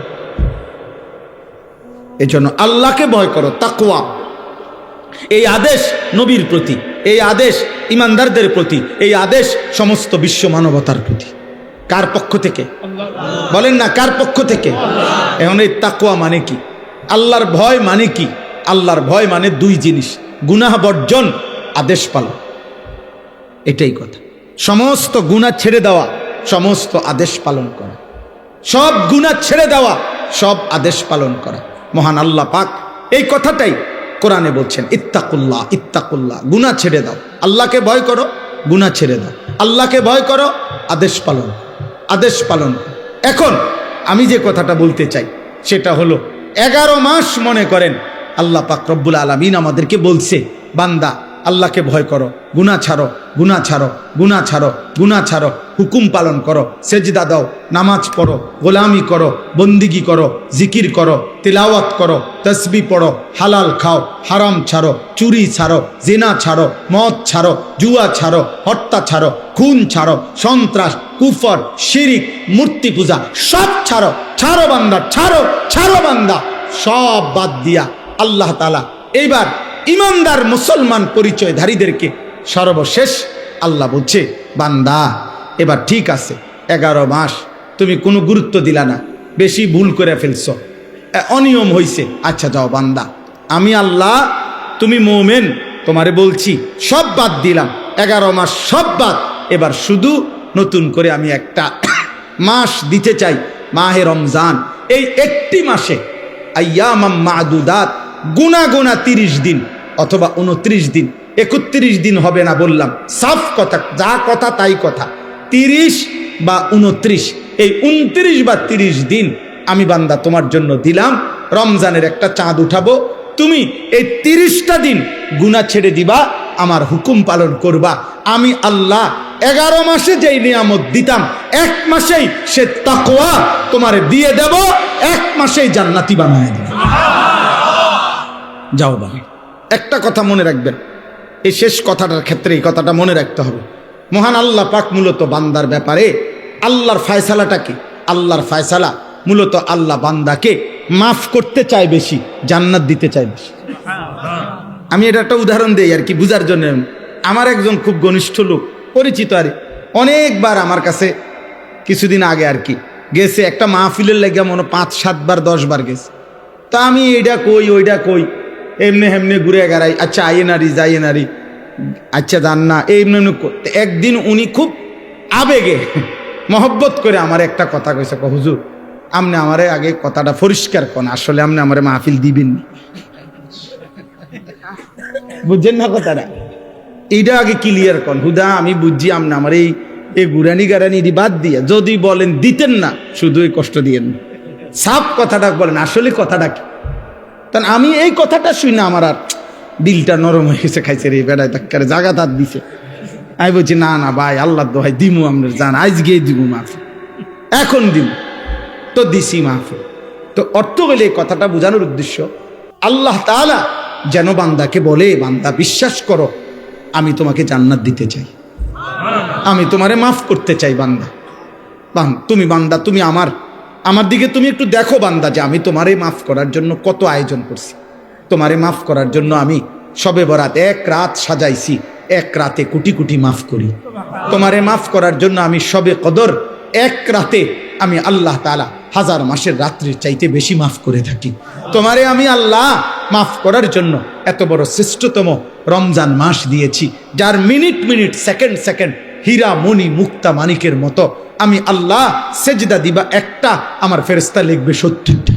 Speaker 2: এই জন্য আল্লাহকে ভয় করো, তাকওয়া। এই আদেশ নবীর প্রতি, এই আদেশ ইমানদারদের প্রতি, এই আদেশ সমস্ত বিশ্ব মানবতার প্রতি। কার পক্ষ থেকে? বলেন না, কার পক্ষ থেকে? এখন এই তাকওয়া মানে কি? আল্লাহর ভয় মানে কি? আল্লাহর ভয় মানে দুই জিনিস, গুনাহ বর্জন, আদেশ পালন। এটাই কথা। সমস্ত গুনাহ ছেড়ে দেওয়া, সমস্ত আদেশ পালন করা, সব গুনাহ ছেড়ে দেওয়া, সব আদেশ পালন করা। মহান আল্লাহ পাক এই কথাটাই কোরআনে বলছেন ইত্তাকুল্লাহ, ইত্তাকুল্লাহ, গুনাহ ছেড়ে দাও, আল্লাহকে ভয় করো, গুনাহ ছেড়ে দাও, আল্লাহকে ভয় করো, আদেশ পালন, আদেশ পালন। এখন আমি যে কথাটা বলতে চাই সেটা হলো 11 মাস মনে করেন আল্লাহ পাক রব্বুল আলামিন আমাদেরকে বলছে বান্দা আল্লাহকে ভয় করো, গুনাহ ছাড়ো, গুনাহ ছাড়ো, গুনাহ ছাড়ো, গুনাহ ছাড়ো, হুকুম পালন করো, সেজদা দাও, নামাজ পড়ো, গোলামি করো, বন্দিগি করো, জিকির করো, তিলাওয়াত করো, তসবিহ পড়ো, হালাল খাও, হারাম ছাড়ো, চুরি ছাড়ো, জিনা ছাড়ো, মদ ছাড়ো, জুয়া ছাড়ো, হত্যা ছাড়ো, খুন ছাড়ো, সন্ত্রাস, কুফর, শিরিক, মূর্তি পূজা সব ছাড়ো। ছাড়ো বান্দা, ছাড়ো, ছাড়ো বান্দা, সব বাদ দিয়া আল্লাহ তাআলা এইবার ইমানদার মুসলমান পরিচয়ধারীদেরকে সর্বশেষ আল্লাহ বলছে বান্দা এবার ঠিক আছে, 11 মাস তুমি কোনো গুরুত্ব দিলা না, বেশি ভুল করে ফেলছো, অনিয়ম হইছে, আচ্ছা যাও বান্দা, আমি আল্লাহ, তুমি মুমিন, তোমারে বলছি সব বাদ দিলাম, 11 মাস সব বাদ, এবার শুধু নতুন করে আমি একটা মাস দিতে চাই, মাহে রমজান। এই একটি মাসে আইয়ামাম মাদুদাত, গুনা গুনা 30 দিন অথবা 29 দিন, 31 দিন হবে না বললাম, সাফ কথা, যা কথা তাই কথা, 30 বা 29, এই 29 বা 30 দিন আমি বান্দা তোমার জন্য দিলাম, রমজানের একটা চাঁদ উঠাবো, তুমি এই 30টা দিন গুনাহ ছেড়ে দিবা, আমার হুকুম পালন করবা। আমি আল্লাহ 11 মাসে যেই নিয়ামত দিতাম 1 মাসেই সে তাকওয়া তোমারে দিয়ে দেব, 1 মাসেই জান্নাতি বানায় দেব। যাও বাবা, একটা কথা মনে রাখবেন, এই শেষ কথাটার ক্ষেত্রে এই কথাটা মনে রাখতে হবে। মহান আল্লাহ পাক মূলত বান্দার ব্যাপারে আল্লাহর ফয়সালাটা কি? আল্লাহর ফয়সালা মূলত আল্লাহ বান্দাকে মাফ করতে চায় বেশি, জান্নাত দিতে চায় বেশি। আমি এটা একটা উদাহরণ দেই আর কি বুঝার জন্য। আমার একজন খুব ঘনিষ্ঠ লোক, পরিচিত আর অনেকবার আমার কাছে কিছুদিন আগে আর কি গেছে, একটা মাহফিলের লাগিয়া মনে 5-7 বার 10 বার গেছে। তা আমি এইটা কই ওইটা কই, এমনি হেমনে ঘুরে গেড়াই, আচ্ছা আইয়ে নারি যাইয়ে নারি, আচ্ছা জান না, এমনি এমনি করতে। একদিন উনি খুব আবেগে মহব্বত করে আমার একটা কথা কইছে, হুজুর আপনি আমারে আগে কথাটা পরিষ্কার কোন, আসলে আপনি আমারে মাহফিল দিবেন না, বুঝছেন না কথাটা? এইটা আগে ক্লিয়ার কোন, হুদা আমি বুঝছি আপনি আমার এই গুরানি গারানি বাদ দিয়ে যদি বলেন দিতেন না, শুধু এই কষ্ট দিয়েন না, সাফ কথাটা বলেন, আসলে কথাটা কি? কারণ আমি এই কথাটা শুই না আমার আর দিলটা নরম হয়ে গেছে, খাইছে রে বেড়ায় তাক্কারে জাগা তার দিছে। আমি বলছি না না ভাই, আল্লাহ দোহাই দিমু, আপনার জান আজকেই দিব মাফি, এখন দিব, তো দিছি মাফি। তো অর্থ হইলে এই কথাটা বোঝানোর উদ্দেশ্য, আল্লাহ তাআলা যেন বান্দাকে বলে, বান্দা বিশ্বাস করো আমি তোমাকে জান্নাত দিতে চাই, আমি তোমারে মাফ করতে চাই বান্দা। তুমি বান্দা, তুমি আমার দিকে তুমি একটু দেখো বান্দা, যে আমি তোমারে মাফ করার জন্য কত আয়োজন করছি। তোমারে মাফ করার জন্য আমি শবে বরাত এক রাত সাজাইছি, এক রাতে কোটি কোটি মাফ করি। তোমারে মাফ করার জন্য আমি শবে কদর এক রাতে আমি আল্লাহ তাআলা 1000 মাসের রাত্রির চাইতে বেশি মাফ করে থাকি। তোমারে আমি আল্লাহ মাফ করার জন্য এত বড় শ্রেষ্ঠতম রমজান মাস দিয়েছি, যার মিনিট মিনিট সেকেন্ড সেকেন্ড হীরা মণি মুক্তা মানিকের মতো আমি আল্লাহ সেজদা দিবা একটা, আমার ফেরেশতা লিখবে 70টা।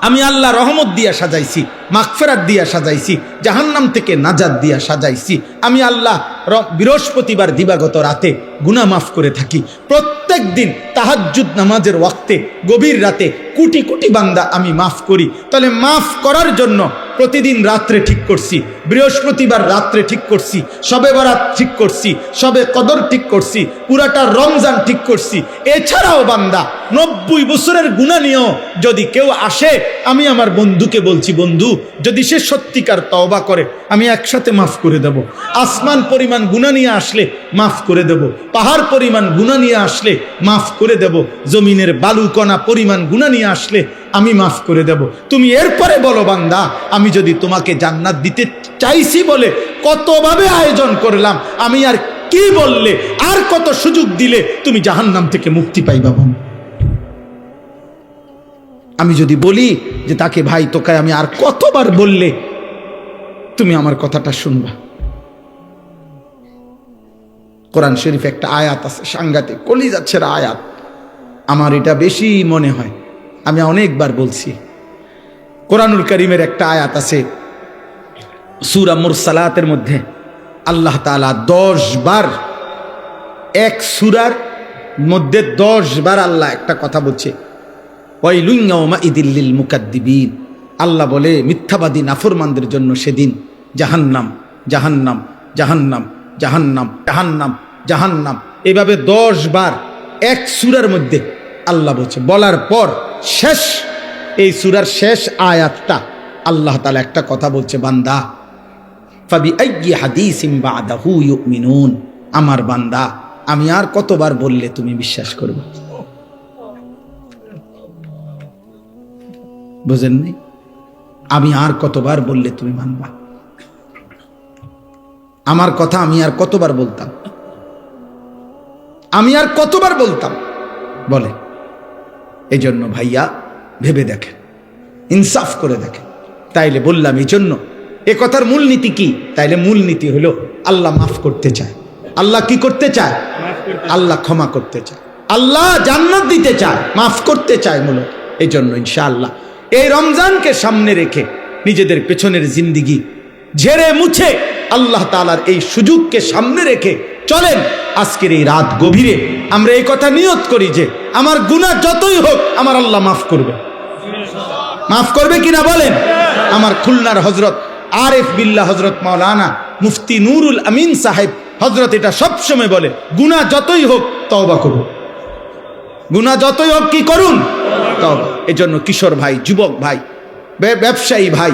Speaker 2: আমি আল্লাহ রহমত দিয়া সাজাইছি, মাগফিরাত দিয়া সাজাইছি, জাহান্নাম থেকে নাজাত দিয়া সাজাইছি। আমি আল্লাহ বৃহস্পতিবার দিবাগত রাতে গুনাহ মাফ করে থাকি। প্রত্যেক দিন তাহাজ্জুদ নামাজের ওয়াক্তে গভীর রাতে কোটি কোটি বান্দা আমি মাফ করি। তাহলে মাফ করার জন্য প্রতিদিন রাত্রে ঠিক করছি, বৃহস্পতিবার রাত্রে ঠিক করছি, শবে বরাত ঠিক করছি, শবে কদর ঠিক করছি, পুরাটা রমজান ঠিক করছি। এছাড়াও বান্দা 90 বছরের গুনাহ নিয়েও যদি কেউ আসে, আমি আমার বন্ধুকে বলছি, বন্ধু যদি সে সত্যিকার তওবা করে আমি একসাথে মাফ করে দেব। আসমান পরিমাণ গুনাহ নিয়ে আসলে মাফ করে দেব, পাহাড় পরিমাণ গুনাহ নিয়ে আসলে মাফ করে দেব, জমিনের বালুকণা পরিমাণ গুনাহ নিয়ে আসলে আমি মাফ করে দেব। তুমি এরপরে বলো বান্দা, আমি যদি তোমাকে জান্নাত দিতে চাইছি বলে কতভাবে আয়োজন করলাম, আমি আর কি বললে, আর কত সুযোগ দিলে তুমি জাহান্নাম থেকে মুক্তি পাইবা? আমি যদি বলি যে তাকে ভাই তোকে আমি আর কতবার বললে তুমি আমার কথাটা শুনবা? কোরআন শরীফ একটা আয়াত আছে, সাংঘাতিক কলিজা ছেঁড়া আয়াত, আমার এটা বেশি মনে হয়, আমি অনেকবার বলছি। কোরআনুল কারীমের একটা আয়াত আছে সূরা মুরসালাতের মধ্যে, আল্লাহ তাআলা 10 বার, এক সূরার মধ্যে 10 বার আল্লাহ একটা কথা বলছে, ওয়াইলুন ইয়াউমাইযিল লিল মুকাদ্দিবিন। আল্লাহ বলে মিথ্যাবাদী নাফরমানদের জন্য সেদিন জাহান্নাম, জাহান্নাম, জাহান্নাম, জাহান্নাম, জাহান্নাম, জাহান্নাম, এভাবে 10 বার এক সূরার মধ্যে আল্লাহ বলছে। বলার পর শেষ, এই সূরার শেষ আয়াতটা আল্লাহ তাআলা একটা কথা বলছে, বান্দা ফাবিআইয়ি হাদিসিন বাদাহু ইউমিনুন, আমার বান্দা আমি আর কতবার বললে তুমি বিশ্বাস করবে? বুঝেননি? আমি আর কতবার বললে তুমি মানবা? আমার কথা আমি আর কতবার বলতাম, আমি আর কতবার বলতাম বলে। এই জন্য ভাইয়া ভেবে দেখেন, ইনসাফ করে দেখেন। তাইলে বললাম এই জন্য এ কথার মূলনীতি কি? তাইলে মূলনীতি হলো আল্লাহ মাফ করতে চায়। আল্লাহ কি করতে চায়? আল্লাহ ক্ষমা করতে চায়, আল্লাহ জান্নাত দিতে চায়, মাফ করতে চায় মূলত। এই জন্য ইনশাআল্লাহ এই রমজানকে সামনে রেখে নিজেদের পেছনের জিন্দিগি ঝেড়ে মুছে আল্লাহ তাআলার এই সুযোগকে সামনে রেখে চলেন। আজকের এই রাত গভীরে আমরা এই কথা নিয়ত করি যে আমার গুনাহ যতই হোক আমার আল্লাহ মাফ করবে। মাফ করবে কিনা বলেন? আমার খুলনার হযরত আরিফ বিল্লাহ হযরত মাওলানা মুফতি নুরুল আমিন সাহেব হযরত এটা সবসময় বলে, গুনাহ যতই হোক তওবা করুন, গুনাহ যতই হোক কি করুন? তওবা। এই জন্য কিশোর ভাই, যুবক ভাই, ব্যবসায়ী ভাই,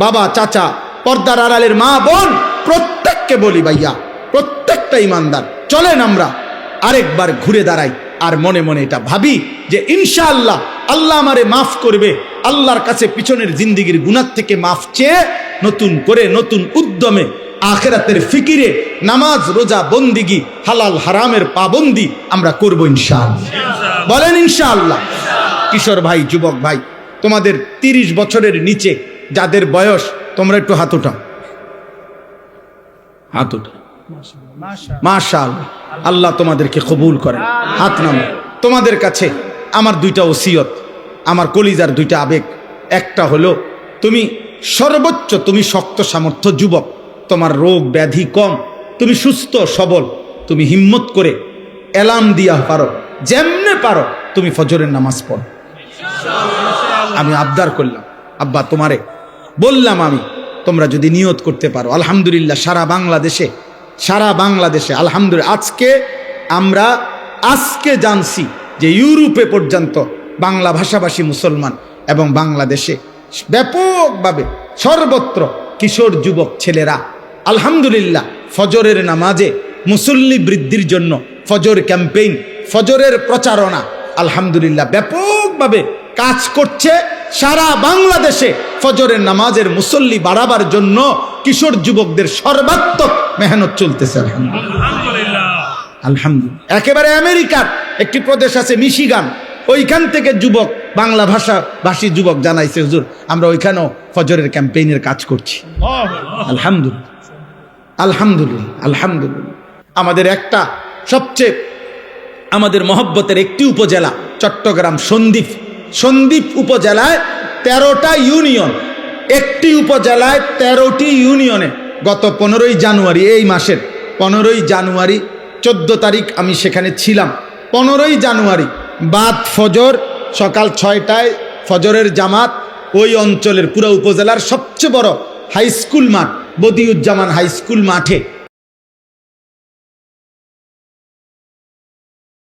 Speaker 2: বাবা, চাচা, পর্দার আড়ালের মা বোন, প্রত্যেককে বলি ভাইয়া, প্রত্যেকটা ইমানদার চলেন আমরা আরেকবার ঘুরে দাঁড়াই আর মনে মনে এটা ভাবি যে ইনশাআল্লাহ আল্লাহ আমারে মাফ করবে। আল্লাহর কাছে পিছনের জিন্দিগির গুনাহ থেকে মাফ চেয়ে নতুন করে নতুন উদ্যমে আখিরাতের ফিকিরে নামাজ, রোজা, বন্দিগি, হালাল হারামের পাবন্দি আমরা করব ইনশাআল্লাহ। বলেন ইনশাআল্লাহ। কিশোর ভাই, যুবক ভাই, তোমাদের 30 বছরের নিচে যাদের বয়স, তোমরা একটু হাত ওঠাও, হাত ওঠাও। মাশাআল্লাহ, আল্লাহ তোমাদেরকে কবুল করেন। হাত নামো। তোমাদের কাছে আমার দুইটা ওসিয়ত, আমার কলিজার দুইটা আবেগ। একটা হলো তুমি সর্বোচ্চ, তুমি শক্ত সামর্থ্য যুবক, তোমার রোগ ব্যাধি কম, তুমি সুস্থ সবল, তুমি হিম্মত করে এলাম দিয়া পারো, যেমনে পারো তুমি ফজরের নামাজ পড়ো। আমি আবদার করলাম, আব্বা তোমারে বললাম, আমি তোমরা যদি নিয়ত করতে পারো, আলহামদুলিল্লাহ সারা বাংলাদেশে আলহামদুলিল্লাহ আমরা আজকে জানছি যে ইউরোপে পর্যন্ত বাংলা ভাষাভাষী মুসলমান এবং বাংলাদেশে ব্যাপকভাবে সর্বত্র কিশোর যুবক ছেলেরা আলহামদুলিল্লাহ ফজরের নামাজে মুসল্লি বৃদ্ধির জন্য ফজর ক্যাম্পেইন, ফজরের প্রচারণা আলহামদুলিল্লাহ ব্যাপকভাবে কাজ করছে। সারা বাংলাদেশে ফজরের নামাজের মুসল্লি বাড়াবার জন্য কিশোর যুবকদের সর্বাত্মক মেহনত চলতেছে আলহামদুলিল্লাহ। আলহামদুলিল্লাহ। একেবারে আমেরিকার একটি প্রদেশ আছে মিশিগান, ওইখান থেকে যুবক, বাংলা ভাষাভাষী যুবক জানাইছে, হুজুর আমরা ওইখানেও ফজরের ক্যাম্পেইনের কাজ করছি। আলহামদুলিল্লাহ, আলহামদুলিল্লাহ, আলহামদুলিল্লাহ। আমাদের একটা সবচেয়ে আমাদের মহব্বতের একটি উপজেলা চট্টগ্রাম সন্দ্বীপ উপজেলায় 13টা ইউনিয়ন, একটি উপজেলায় 13টি ইউনিয়নে গত 15ই জানুয়ারি, এই মাসের 15ই জানুয়ারি 14 তারিখ আমি সেখানে ছিলাম। 15ই জানুয়ারি বাদ ফজর সকাল 6টায় ফজরের জামাত ওই অঞ্চলের পুরো উপজেলার সবচেয়ে বড় হাই স্কুল মাঠ বদিউজ্জামান হাই স্কুল মাঠে